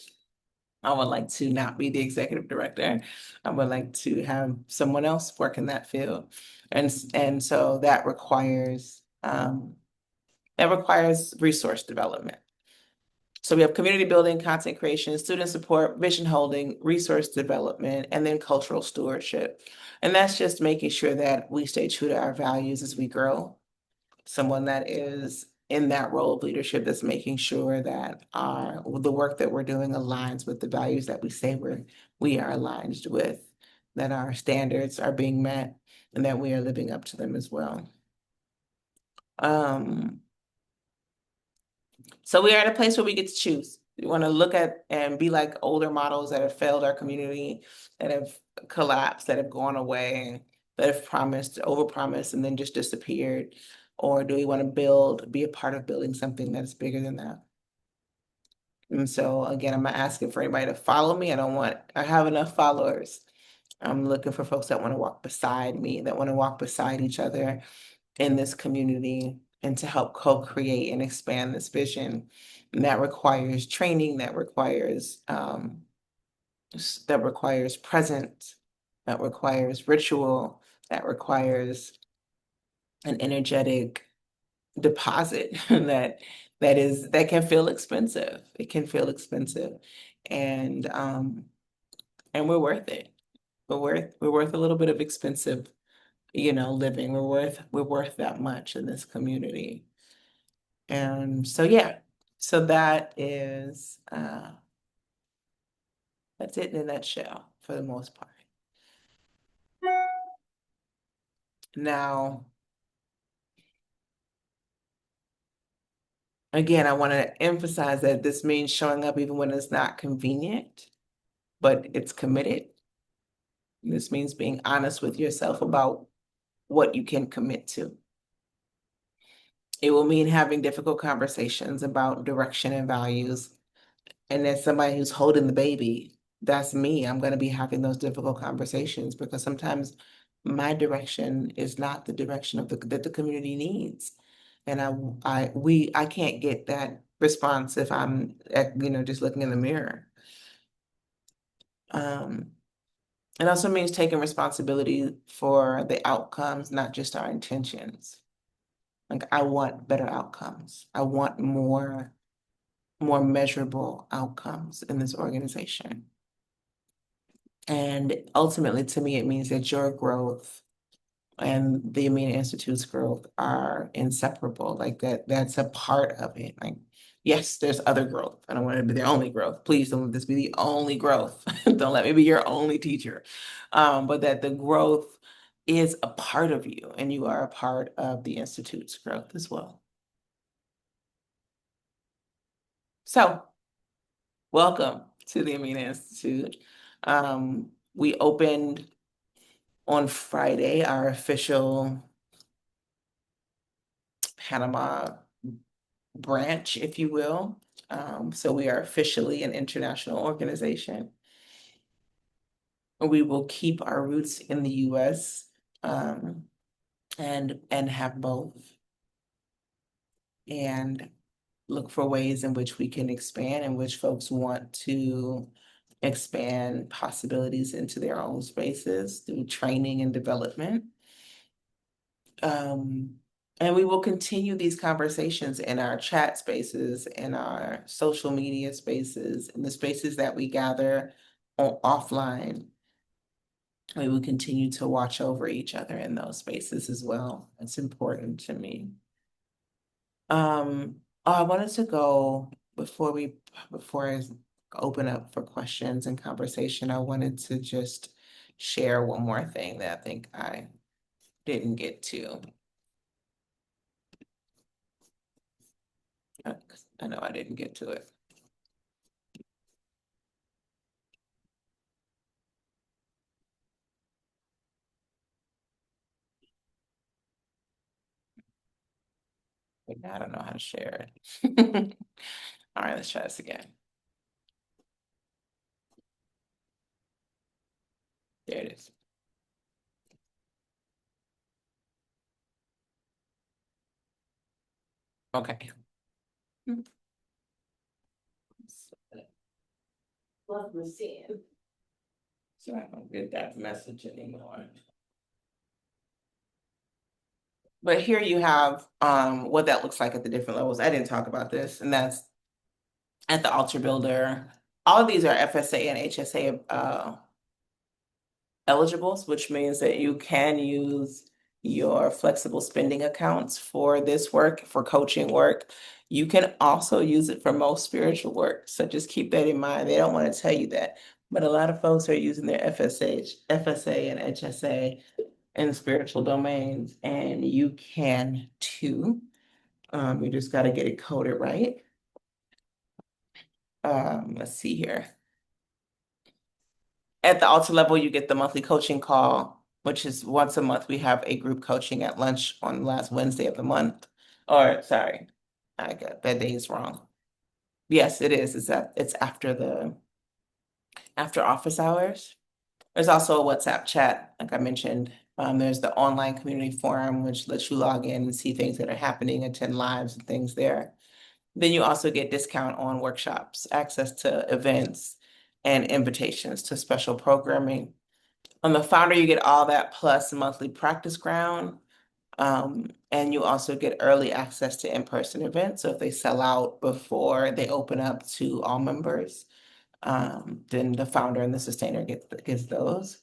I would like to not be the executive director. I would like to have someone else work in that field. And so that requires resource development. So we have community building, content creation, student support, vision holding, resource development, and then cultural stewardship. And that's just making sure that we stay true to our values as we grow. Someone that is in that role of leadership that's making sure that the work that we're doing aligns with the values that we say we are aligned with, that our standards are being met, and that we are living up to them as well. So we are at a place where we get to choose. We want to look at and be like older models that have failed our community, that have collapsed, that have gone away, that have promised, overpromised, and then just disappeared? Or do we want to be a part of building something that's bigger than that? And so again, I'm not asking for anybody to follow me. I have enough followers. I'm looking for folks that want to walk beside me, that want to walk beside each other in this community and to help co-create and expand this vision. And that requires training, that requires presence, that requires ritual, that requires an energetic deposit that can feel expensive. It can feel expensive. And we're worth it. We're worth a little bit of expensive, living. We're worth that much in this community. And so yeah, so that's it in a nutshell for the most part. Now, again, I want to emphasize that this means showing up even when it's not convenient, but it's committed. This means being honest with yourself about what you can commit to. It will mean having difficult conversations about direction and values. And as somebody who's holding the baby, that's me. I'm going to be having those difficult conversations because sometimes my direction is not the direction that the community needs. And I can't get that response if I'm just looking in the mirror. It also means taking responsibility for the outcomes, not just our intentions. Like I want better outcomes. I want more measurable outcomes in this organization. And ultimately, to me, it means that your growth and the Amina Institute's growth are inseparable. Like that's a part of it. Like, yes, there's other growth. I don't want it to be the only growth. Please don't let this be the only growth. Don't let me be your only teacher. But that the growth is a part of you and you are a part of the Institute's growth as well. So welcome to the Amina Institute. We opened on Friday our official Panama branch, if you will. So we are officially an international organization. We will keep our roots in the US and have both. And look for ways in which we can expand, in which folks want to expand possibilities into their own spaces through training and development. And we will continue these conversations in our chat spaces, in our social media spaces, in the spaces that we gather offline. We will continue to watch over each other in those spaces as well. It's important to me. I wanted to go before I open up for questions and conversation, I wanted to just share one more thing that I think I didn't get to. I know I didn't get to it. But now I don't know how to share it. All right, let's try this again. There it is. Okay. Love seeing. So I don't get that message anymore. But here you have what that looks like at the different levels. I didn't talk about this, and that's at the Altar Builder. All of these are FSA and HSA eligibles, which means that you can use your flexible spending accounts for this work, for coaching work. You can also use it for most spiritual work. So just keep that in mind. They don't want to tell you that, but a lot of folks are using their FSA and HSA in spiritual domains, and you can too. You just got to get it coded right. Let's see here. At the altar level, you get the monthly coaching call, which is once a month. We have a group coaching at lunch on the last Wednesday of the month. Or sorry, I got that day is wrong. Yes, it is. It's after office hours. There's also a WhatsApp chat, like I mentioned. There's the online community forum, which lets you log in and see things that are happening, attend lives and things there. Then you also get discount on workshops, access to events, and invitations to special programming. On the founder, you get all that plus monthly practice ground. And you also get early access to in-person events. So if they sell out before they open up to all members, then the founder and the sustainer gets those.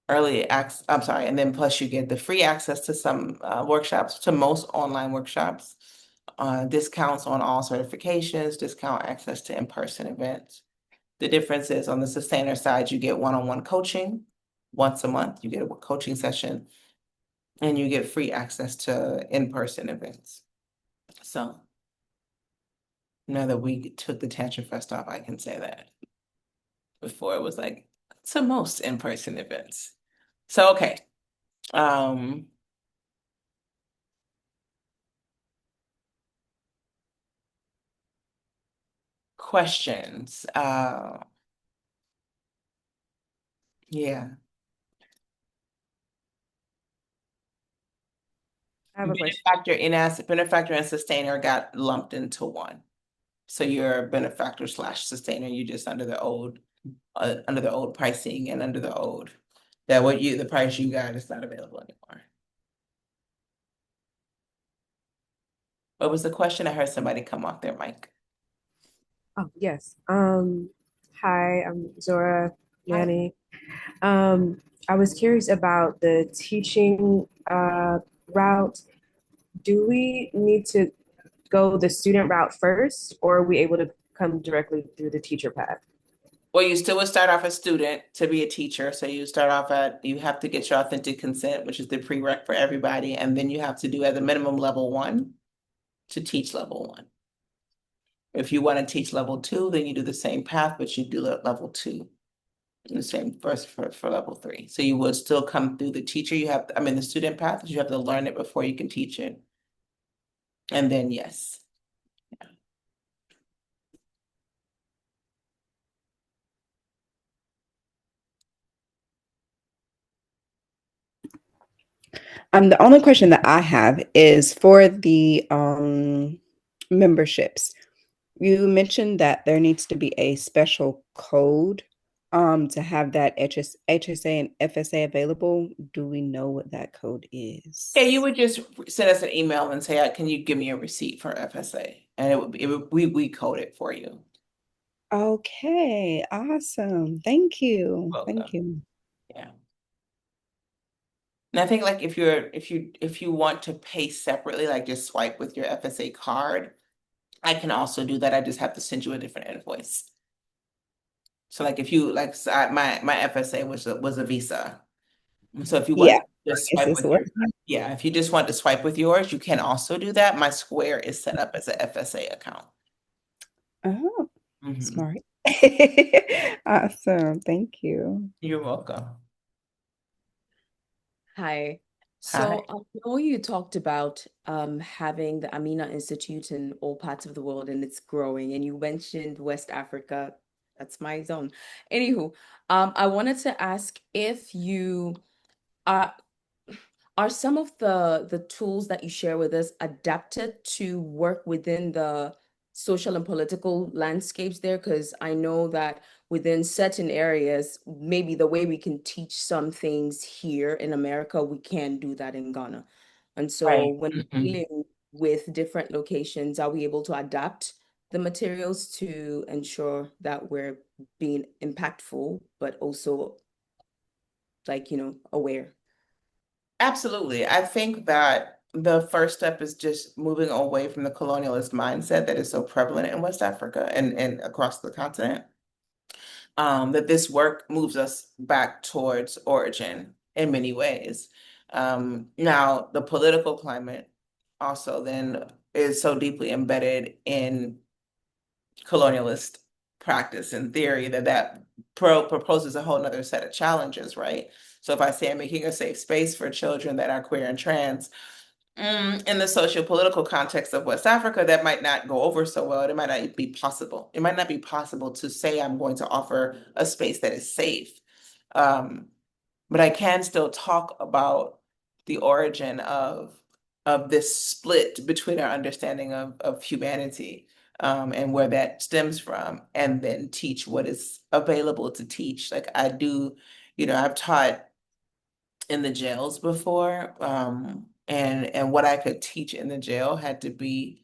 And then plus you get the free access to some workshops, to most online workshops, discounts on all certifications, discount access to in-person events. The difference is on the sustainer side, you get one-on-one coaching once a month. You get a coaching session and you get free access to in-person events. So now that we took the Tantrum Fest off, I can say that. Before it was like, to most in-person events. So, okay. Questions. Yeah.
I have a question.
Benefactor and sustainer got lumped into one. So you're a benefactor slash sustainer. You just under the old pricing and under the old the price you got is not available anymore. What was the question? I heard somebody come off their mic.
Oh, yes. Hi, I'm Zora
Hi.
Yanni. I was curious about the teaching route. Do we need to go the student route first, or are we able to come directly through the teacher path?
Well, you still would start off as student to be a teacher. So you have to get your authentic consent, which is the prereq for everybody. And then you have to do as a minimum level 1 to teach level 1. If you want to teach level 2, then you do the same path, but you do level 2. And the same for level 3. So you would still come through the teacher. The student path, you have to learn it before you can teach it. And then yes.
The only question that I have is for the memberships. You mentioned that there needs to be a special code to have that HSA and FSA available. Do we know what that code is?
Yeah, you would just send us an email and say, can you give me a receipt for FSA? And we code it for you.
Okay, awesome. Thank you.
Welcome.
Thank you.
Yeah. And I think like if you want to pay separately, like just swipe with your FSA card, I can also do that. I just have to send you a different invoice. So like if you like my FSA was a visa. So if you want
Yeah,
to just
this
swipe
is
with
what.
your, yeah, if you just want to swipe with yours, you can also do that. My Square is set up as a FSA account.
Oh,
Mhm.
smart. Awesome. Thank you.
You're welcome.
Hi.
Hi.
So I know you talked about having the Amina Institute in all parts of the world and it's growing, and you mentioned West Africa. That's my zone. Anywho, I wanted to ask if you are some of the tools that you share with us adapted to work within the social and political landscapes there? Because I know that within certain areas, maybe the way we can teach some things here in America, we can't do that in Ghana. And so
Right.
when
Mhm.
dealing with different locations, are we able to adapt the materials to ensure that we're being impactful, but also like, aware?
Absolutely. I think that the first step is just moving away from the colonialist mindset that is so prevalent in West Africa and across the continent. That this work moves us back towards origin in many ways. Now, the political climate also then is so deeply embedded in colonialist practice and theory that proposes a whole nother set of challenges, right? So if I say I'm making a safe space for children that are queer and trans, in the socio-political context of West Africa, that might not go over so well. It might not be possible. It might not be possible to say I'm going to offer a space that is safe. Um, but I can still talk about the origin of this split between our understanding of humanity, and where that stems from, and then teach what is available to teach. Like I do, I've taught in the jails before, and what I could teach in the jail had to be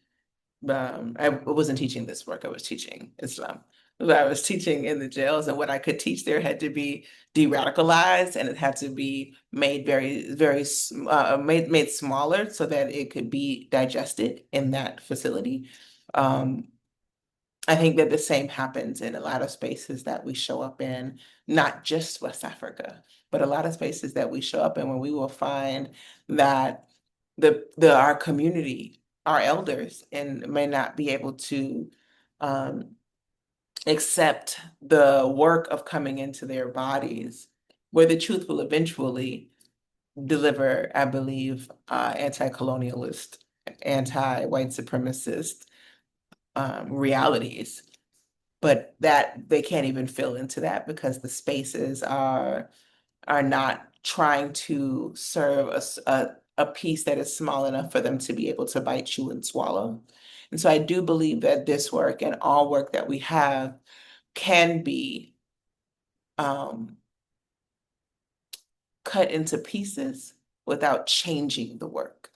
I wasn't teaching this work, I was teaching Islam. But I was teaching in the jails, and what I could teach there had to be de-radicalized, and it had to be made made smaller so that it could be digested in that facility. Um, I think that the same happens in a lot of spaces that we show up in, not just West Africa, but a lot of spaces that we show up in, when we will find that our community, our elders, and may not be able to um, accept the work of coming into their bodies, where the truth will eventually deliver, I believe, anti-colonialist, anti-white supremacist realities, but that they can't even fill into that because the spaces are not trying to serve a piece that is small enough for them to be able to bite, chew, and swallow. And so I do believe that this work and all work that we have can be um, cut into pieces without changing the work.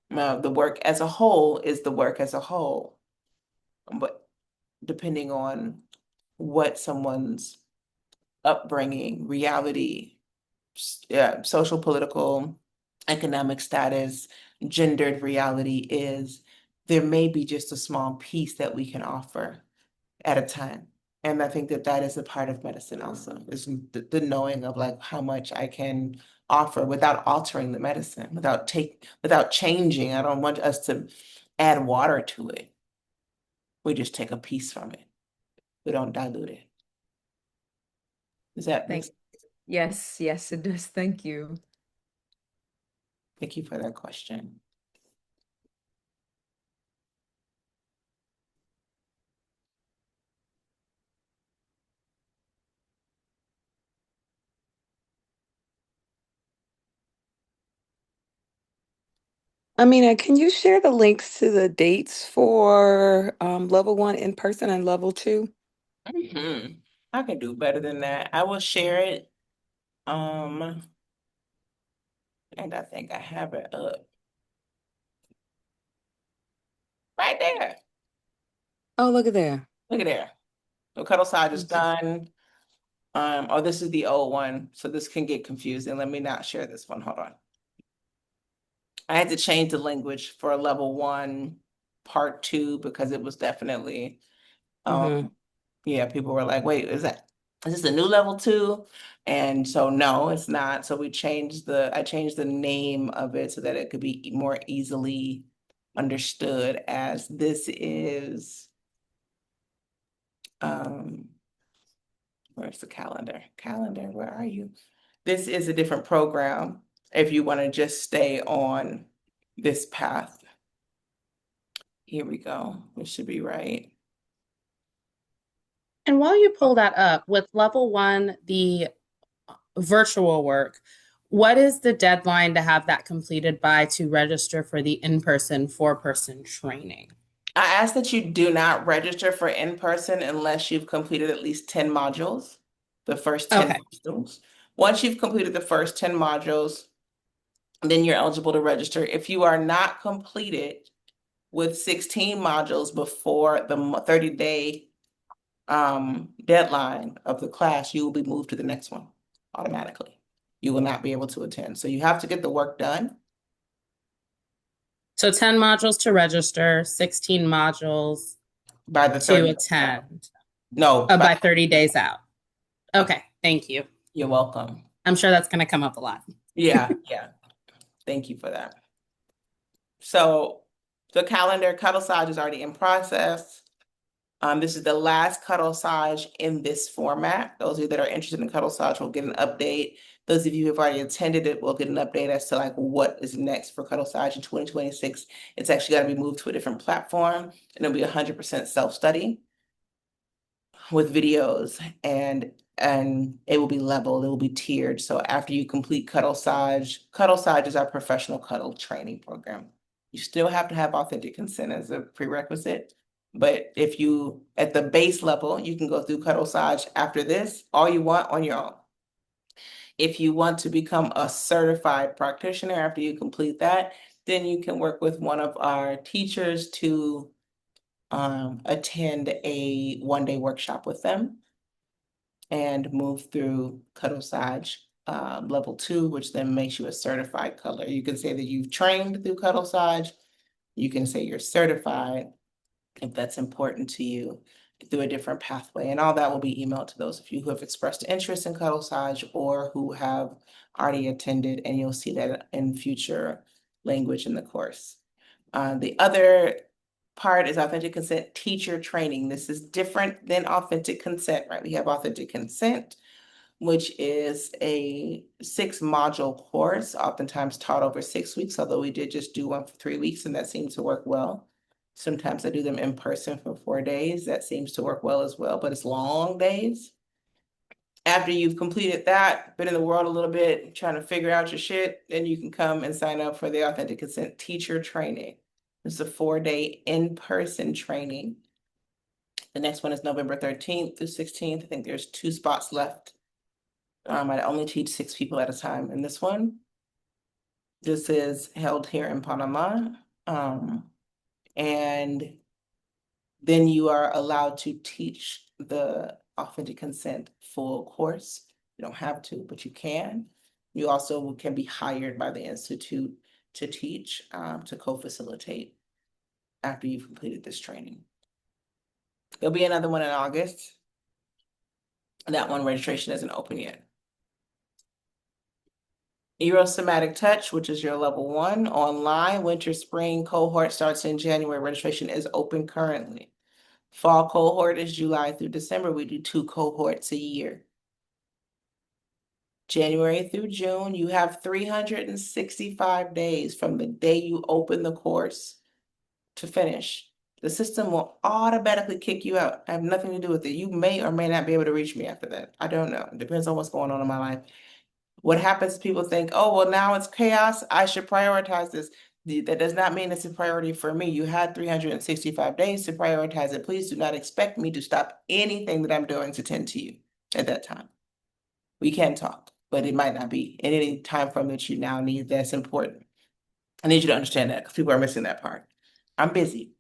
The work as a whole is the work as a whole, but depending on what someone's upbringing, reality, yeah, social, political, economic status, gendered reality is, there may be just a small piece that we can offer at a time. And I think that that is a part of medicine also, is the knowing of like how much I can offer without altering the medicine, without changing. I don't want us to add water to it. We just take a piece from it. We don't dilute it. Does that make
Thank
sense?
Yes, yes, it does. Thank you.
Thank you for that question.
Amina, can you share the links to the dates for level one in person and level two?
I can do better than that. I will share it. Um, and I think I have it up right there.
Oh, look at there.
Look at there. The cuddle side is
Mhm.
done. Oh, this is the old one, so this can get confusing. Let me not share this one. Hold on. I had to change the language for level one, part two, because it was definitely
Mhm.
um Yeah, people were like, wait, is this a new level 2? And so no, it's not. So I changed the name of it so that it could be more easily understood as this is where's the calendar? Calendar, where are you? This is a different program if you want to just stay on this path. Here we go. It should be right.
And while you pull that up, with level 1, the virtual work, what is the deadline to have that completed by to register for the in-person 4-person training?
I ask that you do not register for in-person unless you've completed at least 10 modules, the first 10
Okay.
modules. Once you've completed the first 10 modules, then you're eligible to register. If you are not completed with 16 modules before the 30-day deadline of the class, you will be moved to the next one automatically. You will not be able to attend. So you have to get the work done.
So 10 modules to register, 16 modules
By the
to
30
attend.
No,
by 30 days out. Okay, thank you.
You're welcome.
I'm sure that's going to come up a lot.
Yeah. Thank you for that. So the calendar cuddle-sage is already in process. This is the last cuddle-sage in this format. Those of you that are interested in cuddle-sage will get an update. Those of you who have already attended it will get an update as to like what is next for cuddle-sage in 2026. It's actually got to be moved to a different platform, and it'll be 100% self-study with videos, and it will be leveled, it will be tiered. So after you complete cuddle-sage is our professional cuddle training program. You still have to have authentic consent as a prerequisite. But if you, at the base level, you can go through cuddle-sage after this, all you want on your own. If you want to become a certified practitioner after you complete that, then you can work with one of our teachers to attend a one-day workshop with them and move through cuddle-sage level 2, which then makes you a certified cuddler. You can say that you've trained through cuddle-sage. You can say you're certified if that's important to you through a different pathway. And all that will be emailed to those of you who have expressed interest in cuddle-sage or who have already attended, and you'll see that in future language in the course. The other part is authentic consent teacher training. This is different than authentic consent, right? We have authentic consent, which is a 6-module course, oftentimes taught over 6 weeks, although we did just do one for 3 weeks, and that seems to work well. Sometimes I do them in person for 4 days. That seems to work well as well, but it's long days. After you've completed that, been in the world a little bit, trying to figure out your shit, then you can come and sign up for the authentic consent teacher training. It's a 4-day in-person training. The next one is November 13th through 16th. I think there's 2 spots left. I only teach 6 people at a time in this one. This is held here in Panama. And then you are allowed to teach the authentic consent full course. You don't have to, but you can. You also can be hired by the Institute to teach, to co-facilitate after you've completed this training. There'll be another one in August. That one registration isn't open yet. Somatic Touch, which is your level 1 online, winter, spring cohort starts in January. Registration is open currently. Fall cohort is July through December. We do 2 cohorts a year. January through June, you have 365 days from the day you open the course to finish. The system will automatically kick you out. I have nothing to do with it. You may or may not be able to reach me after that. I don't know. It depends on what's going on in my life. What happens, people think, oh, well, now it's chaos. I should prioritize this. That does not mean it's a priority for me. You had 365 days to prioritize it. Please do not expect me to stop anything that I'm doing to tend to you at that time. We can talk, but it might not be in any time frame that you now need that's important. I need you to understand that because people are missing that part. I'm busy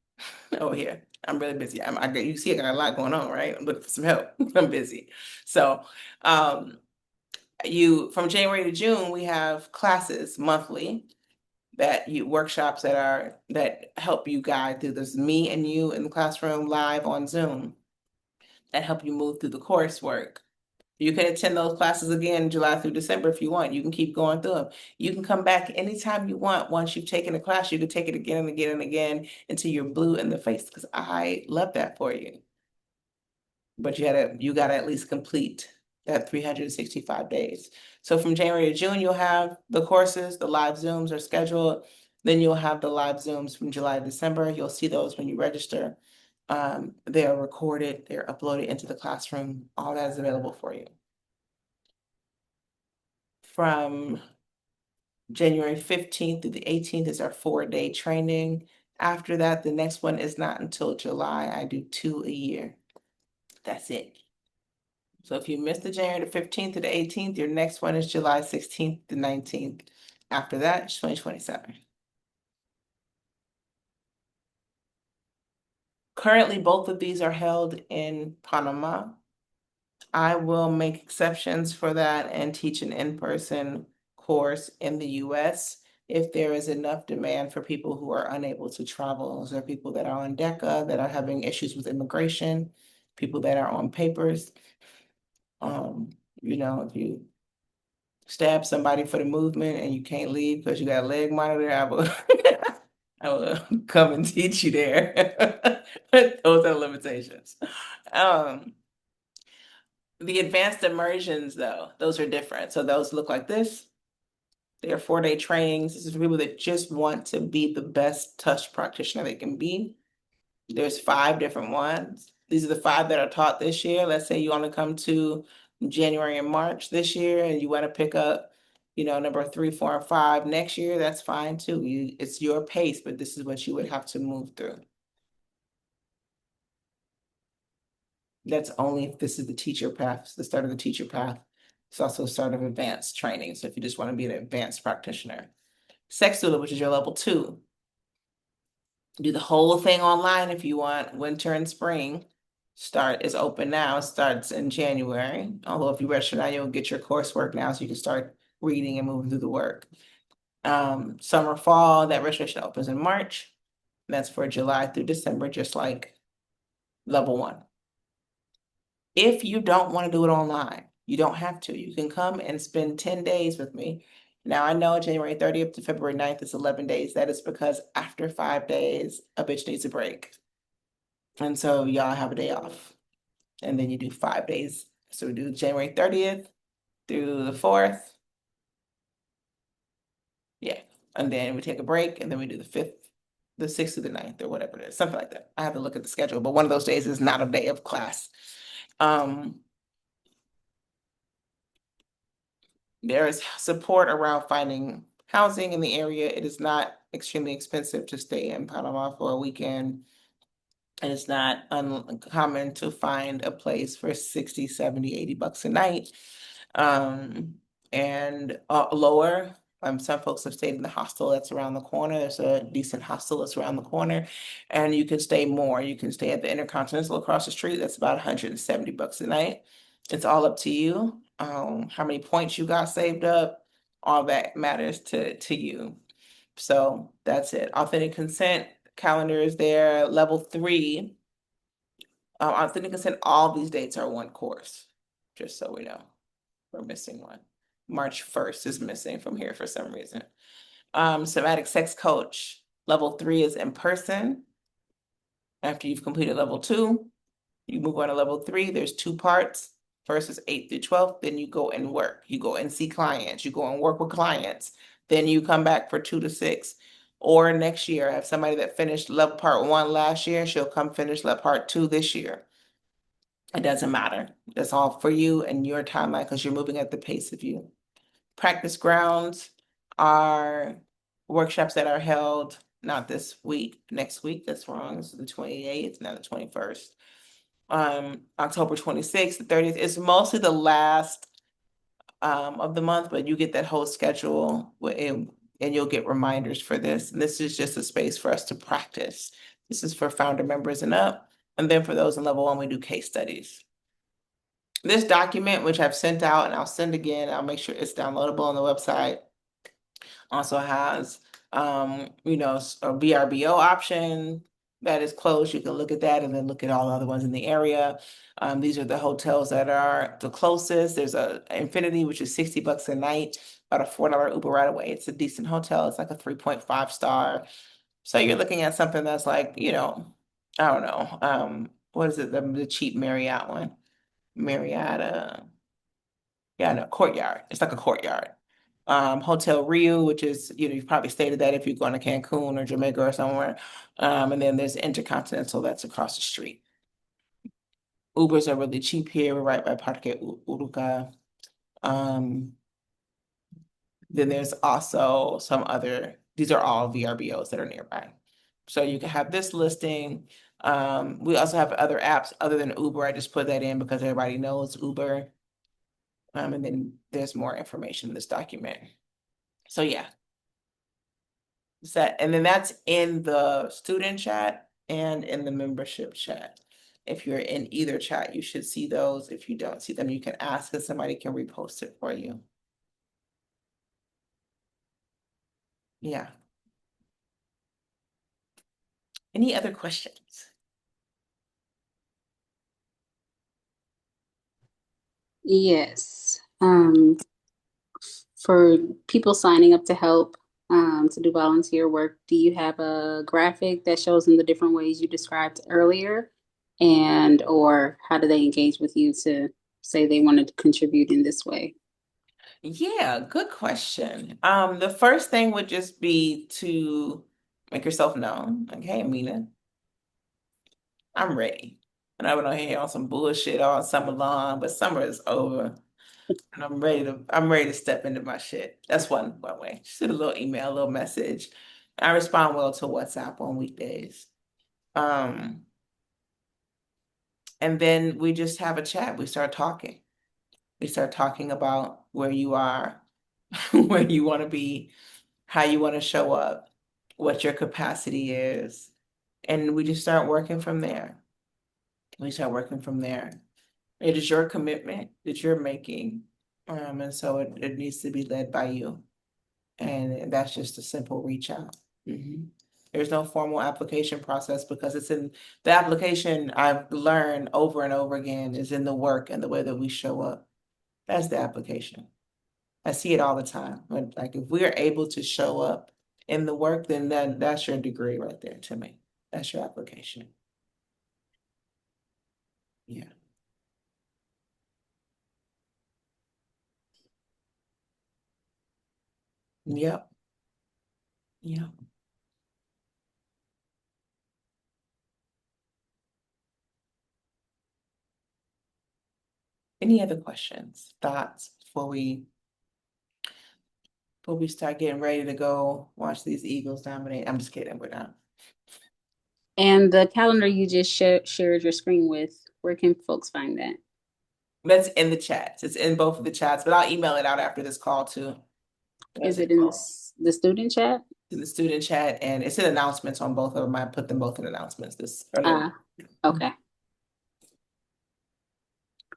over here. I'm really busy. You see, I got a lot going on, right? I'm looking for some help. I'm busy. So, from January to June, we have classes monthly workshops that help you guide through this. Me and you in the classroom live on Zoom. that help you move through the coursework. You can attend those classes again July through December if you want. You can keep going through them. You can come back anytime you want. Once you've taken a class, you can take it again and again and again until you're blue in the face, because I love that for you. But you gotta at least complete that 365 days. So from January to June, you'll have the courses, the live Zooms are scheduled. Then you'll have the live Zooms from July to December. You'll see those when you register. They are recorded, they're uploaded into the classroom. All that is available for you. From January 15th through the 18th is our 4-day training. After that, the next one is not until July. I do 2 a year. That's it. So if you missed the January the 15th to the 18th, your next one is July 16th to 19th. After that, it's 2027. Currently, both of these are held in Panama. I will make exceptions for that and teach an in-person course in the US if there is enough demand for people who are unable to travel. Those are people that are on DECA, that are having issues with immigration, people that are on papers. If you stab somebody for the movement and you can't leave because you got a leg monitor, I will come and teach you there. Those are limitations. The advanced immersions, though, those are different. So those look like this. They're 4-day trainings. This is for people that just want to be the best touch practitioner they can be. There's 5 different ones. These are the 5 that are taught this year. Let's say you want to come to January and March this year and you want to pick up, number 3, 4, and 5 next year, that's fine too. It's your pace, but this is what you would have to move through. That's only if this is the teacher path, the start of the teacher path. It's also the start of advanced training. So if you just want to be an advanced practitioner. Sex doula, which is your level 2. Do the whole thing online if you want. Winter and spring start is open now. It starts in January. Although if you register now, you'll get your coursework now, so you can start reading and moving through the work. Summer, fall, that registration opens in March. That's for July through December, just like level 1. If you don't want to do it online, you don't have to. You can come and spend 10 days with me. Now, I know January 30th to February 9th is 11 days. That is because after 5 days, a bitch needs a break. And so y'all have a day off. And then you do 5 days. So we do January 30th through the 4th. Yeah. And then we take a break, and then we do the 5th, the 6th to the 9th, or whatever it is, something like that. I have to look at the schedule, but one of those days is not a day of class. There is support around finding housing in the area. It is not extremely expensive to stay in Panama for a weekend. And it's not uncommon to find a place for 60, 70, 80 bucks a night. And lower. Some folks have stayed in the hostel that's around the corner. There's a decent hostel that's around the corner, and you can stay more. You can stay at the Intercontinental across the street. That's about 170 bucks a night. It's all up to you. How many points you got saved up, all that matters to you. So that's it. Authentic consent calendar is there. Level 3. Authentic consent, all these dates are one course, just so we know. We're missing one. March 1st is missing from here for some reason. Somatic sex coach, level 3 is in person. After you've completed level 2, you move on to level 3. There's 2 parts. First is 8th through 12th. Then you go and work. You go and see clients. You go and work with clients. Then you come back for 2 to 6. Or next year, I have somebody that finished level part 1 last year. She'll come finish level part 2 this year. It doesn't matter. That's all for you and your timeline, because you're moving at the pace of you. Practice grounds are workshops that are held not this week, next week. That's wrong. This is the 28th, not the 21st. October 26th, the 30th. It's mostly the last of the month, but you get that whole schedule and you'll get reminders for this. And this is just a space for us to practice. This is for founder members and up. And then for those in level 1, we do case studies. This document, which I've sent out and I'll send again, I'll make sure it's downloadable on the website, also has, a VRBO option. that is close, you can look at that and then look at all the other ones in the area. These are the hotels that are the closest. There's a Infinity, which is $60 a night, about a $4 Uber right away. It's a decent hotel. It's like a 3.5 star. So you're looking at something that's like, I don't know. What is it? The cheap Marriott one. Marriott, yeah, no, Courtyard. It's like a Courtyard. Hotel Rio, which is, you've probably stayed at that if you're going to Cancun or Jamaica or somewhere. And then there's Intercontinental that's across the street. Ubers are really cheap here. We're right by Parque Uruca. Um, then there's also some other, these are all VRBOs that are nearby. So you can have this listing. We also have other apps other than Uber. I just put that in because everybody knows Uber. And then there's more information in this document. So yeah. And then that's in the student chat and in the membership chat. If you're in either chat, you should see those. If you don't see them, you can ask and somebody can repost it for you. Yeah. Any other questions?
Yes. For people signing up to help to do volunteer work, do you have a graphic that shows them the different ways you described earlier? And or how do they engage with you to say they want to contribute in this way?
Yeah, good question. The first thing would just be to make yourself known. Like, hey, Amina, I'm ready. And I went on here on some bullshit all summer long, but summer is over. And I'm ready to step into my shit. That's one way. Shoot a little email, a little message. I respond well to WhatsApp on weekdays. And then we just have a chat. We start talking. We start talking about where you are, where you want to be, how you want to show up, what your capacity is. And we just start working from there. We start working from there. It is your commitment that you're making. And so it needs to be led by you. And that's just a simple reach out. There's no formal application process because it's in the application. I've learned over and over again is in the work and the way that we show up. That's the application. I see it all the time. Like if we are able to show up in the work, then that's your degree right there to me. That's your application. Yeah. Yep. Yep. Any other questions, thoughts before we start getting ready to go watch these Eagles dominate? I'm just kidding, we're not.
And the calendar you just shared your screen with, where can folks find that?
That's in the chats. It's in both of the chats, but I'll email it out after this call too.
Is it in the student chat?
In the student chat, and it's in announcements on both of them. I put them both in announcements this earlier.
Okay.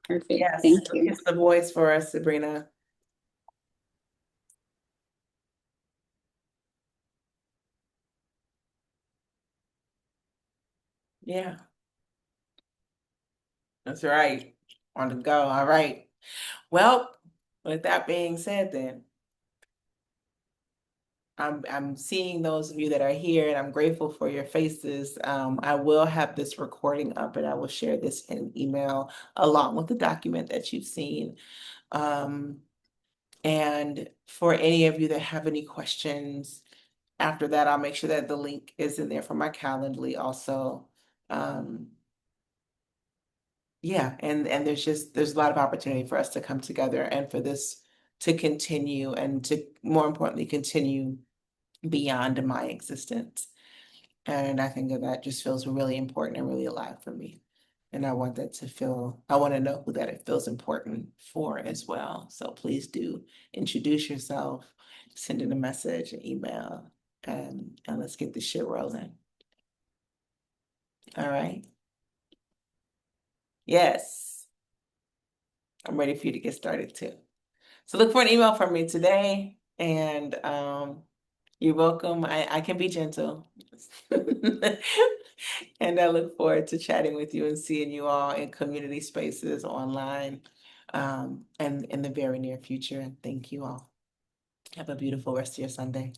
Perfect.
Yes.
Thank you.
Kiss the voice for us, Sabrina. Yeah. That's right. On the go. All right. Well, with that being said, then I'm seeing those of you that are here, and I'm grateful for your faces. I will have this recording up, and I will share this in an email along with the document that you've seen. And for any of you that have any questions after that, I'll make sure that the link is in there for my Calendly also. Yeah, and there's a lot of opportunity for us to come together and for this to continue and to more importantly continue beyond my existence. And I think that just feels really important and really alive for me. And I want to know who that it feels important for as well. So please do introduce yourself, send in a message, an email, and let's get this shit rolling. All right. Yes. I'm ready for you to get started too. So look for an email from me today, and you're welcome. I can be gentle. And I look forward to chatting with you and seeing you all in community spaces online and in the very near future. And thank you all. Have a beautiful rest of your Sunday.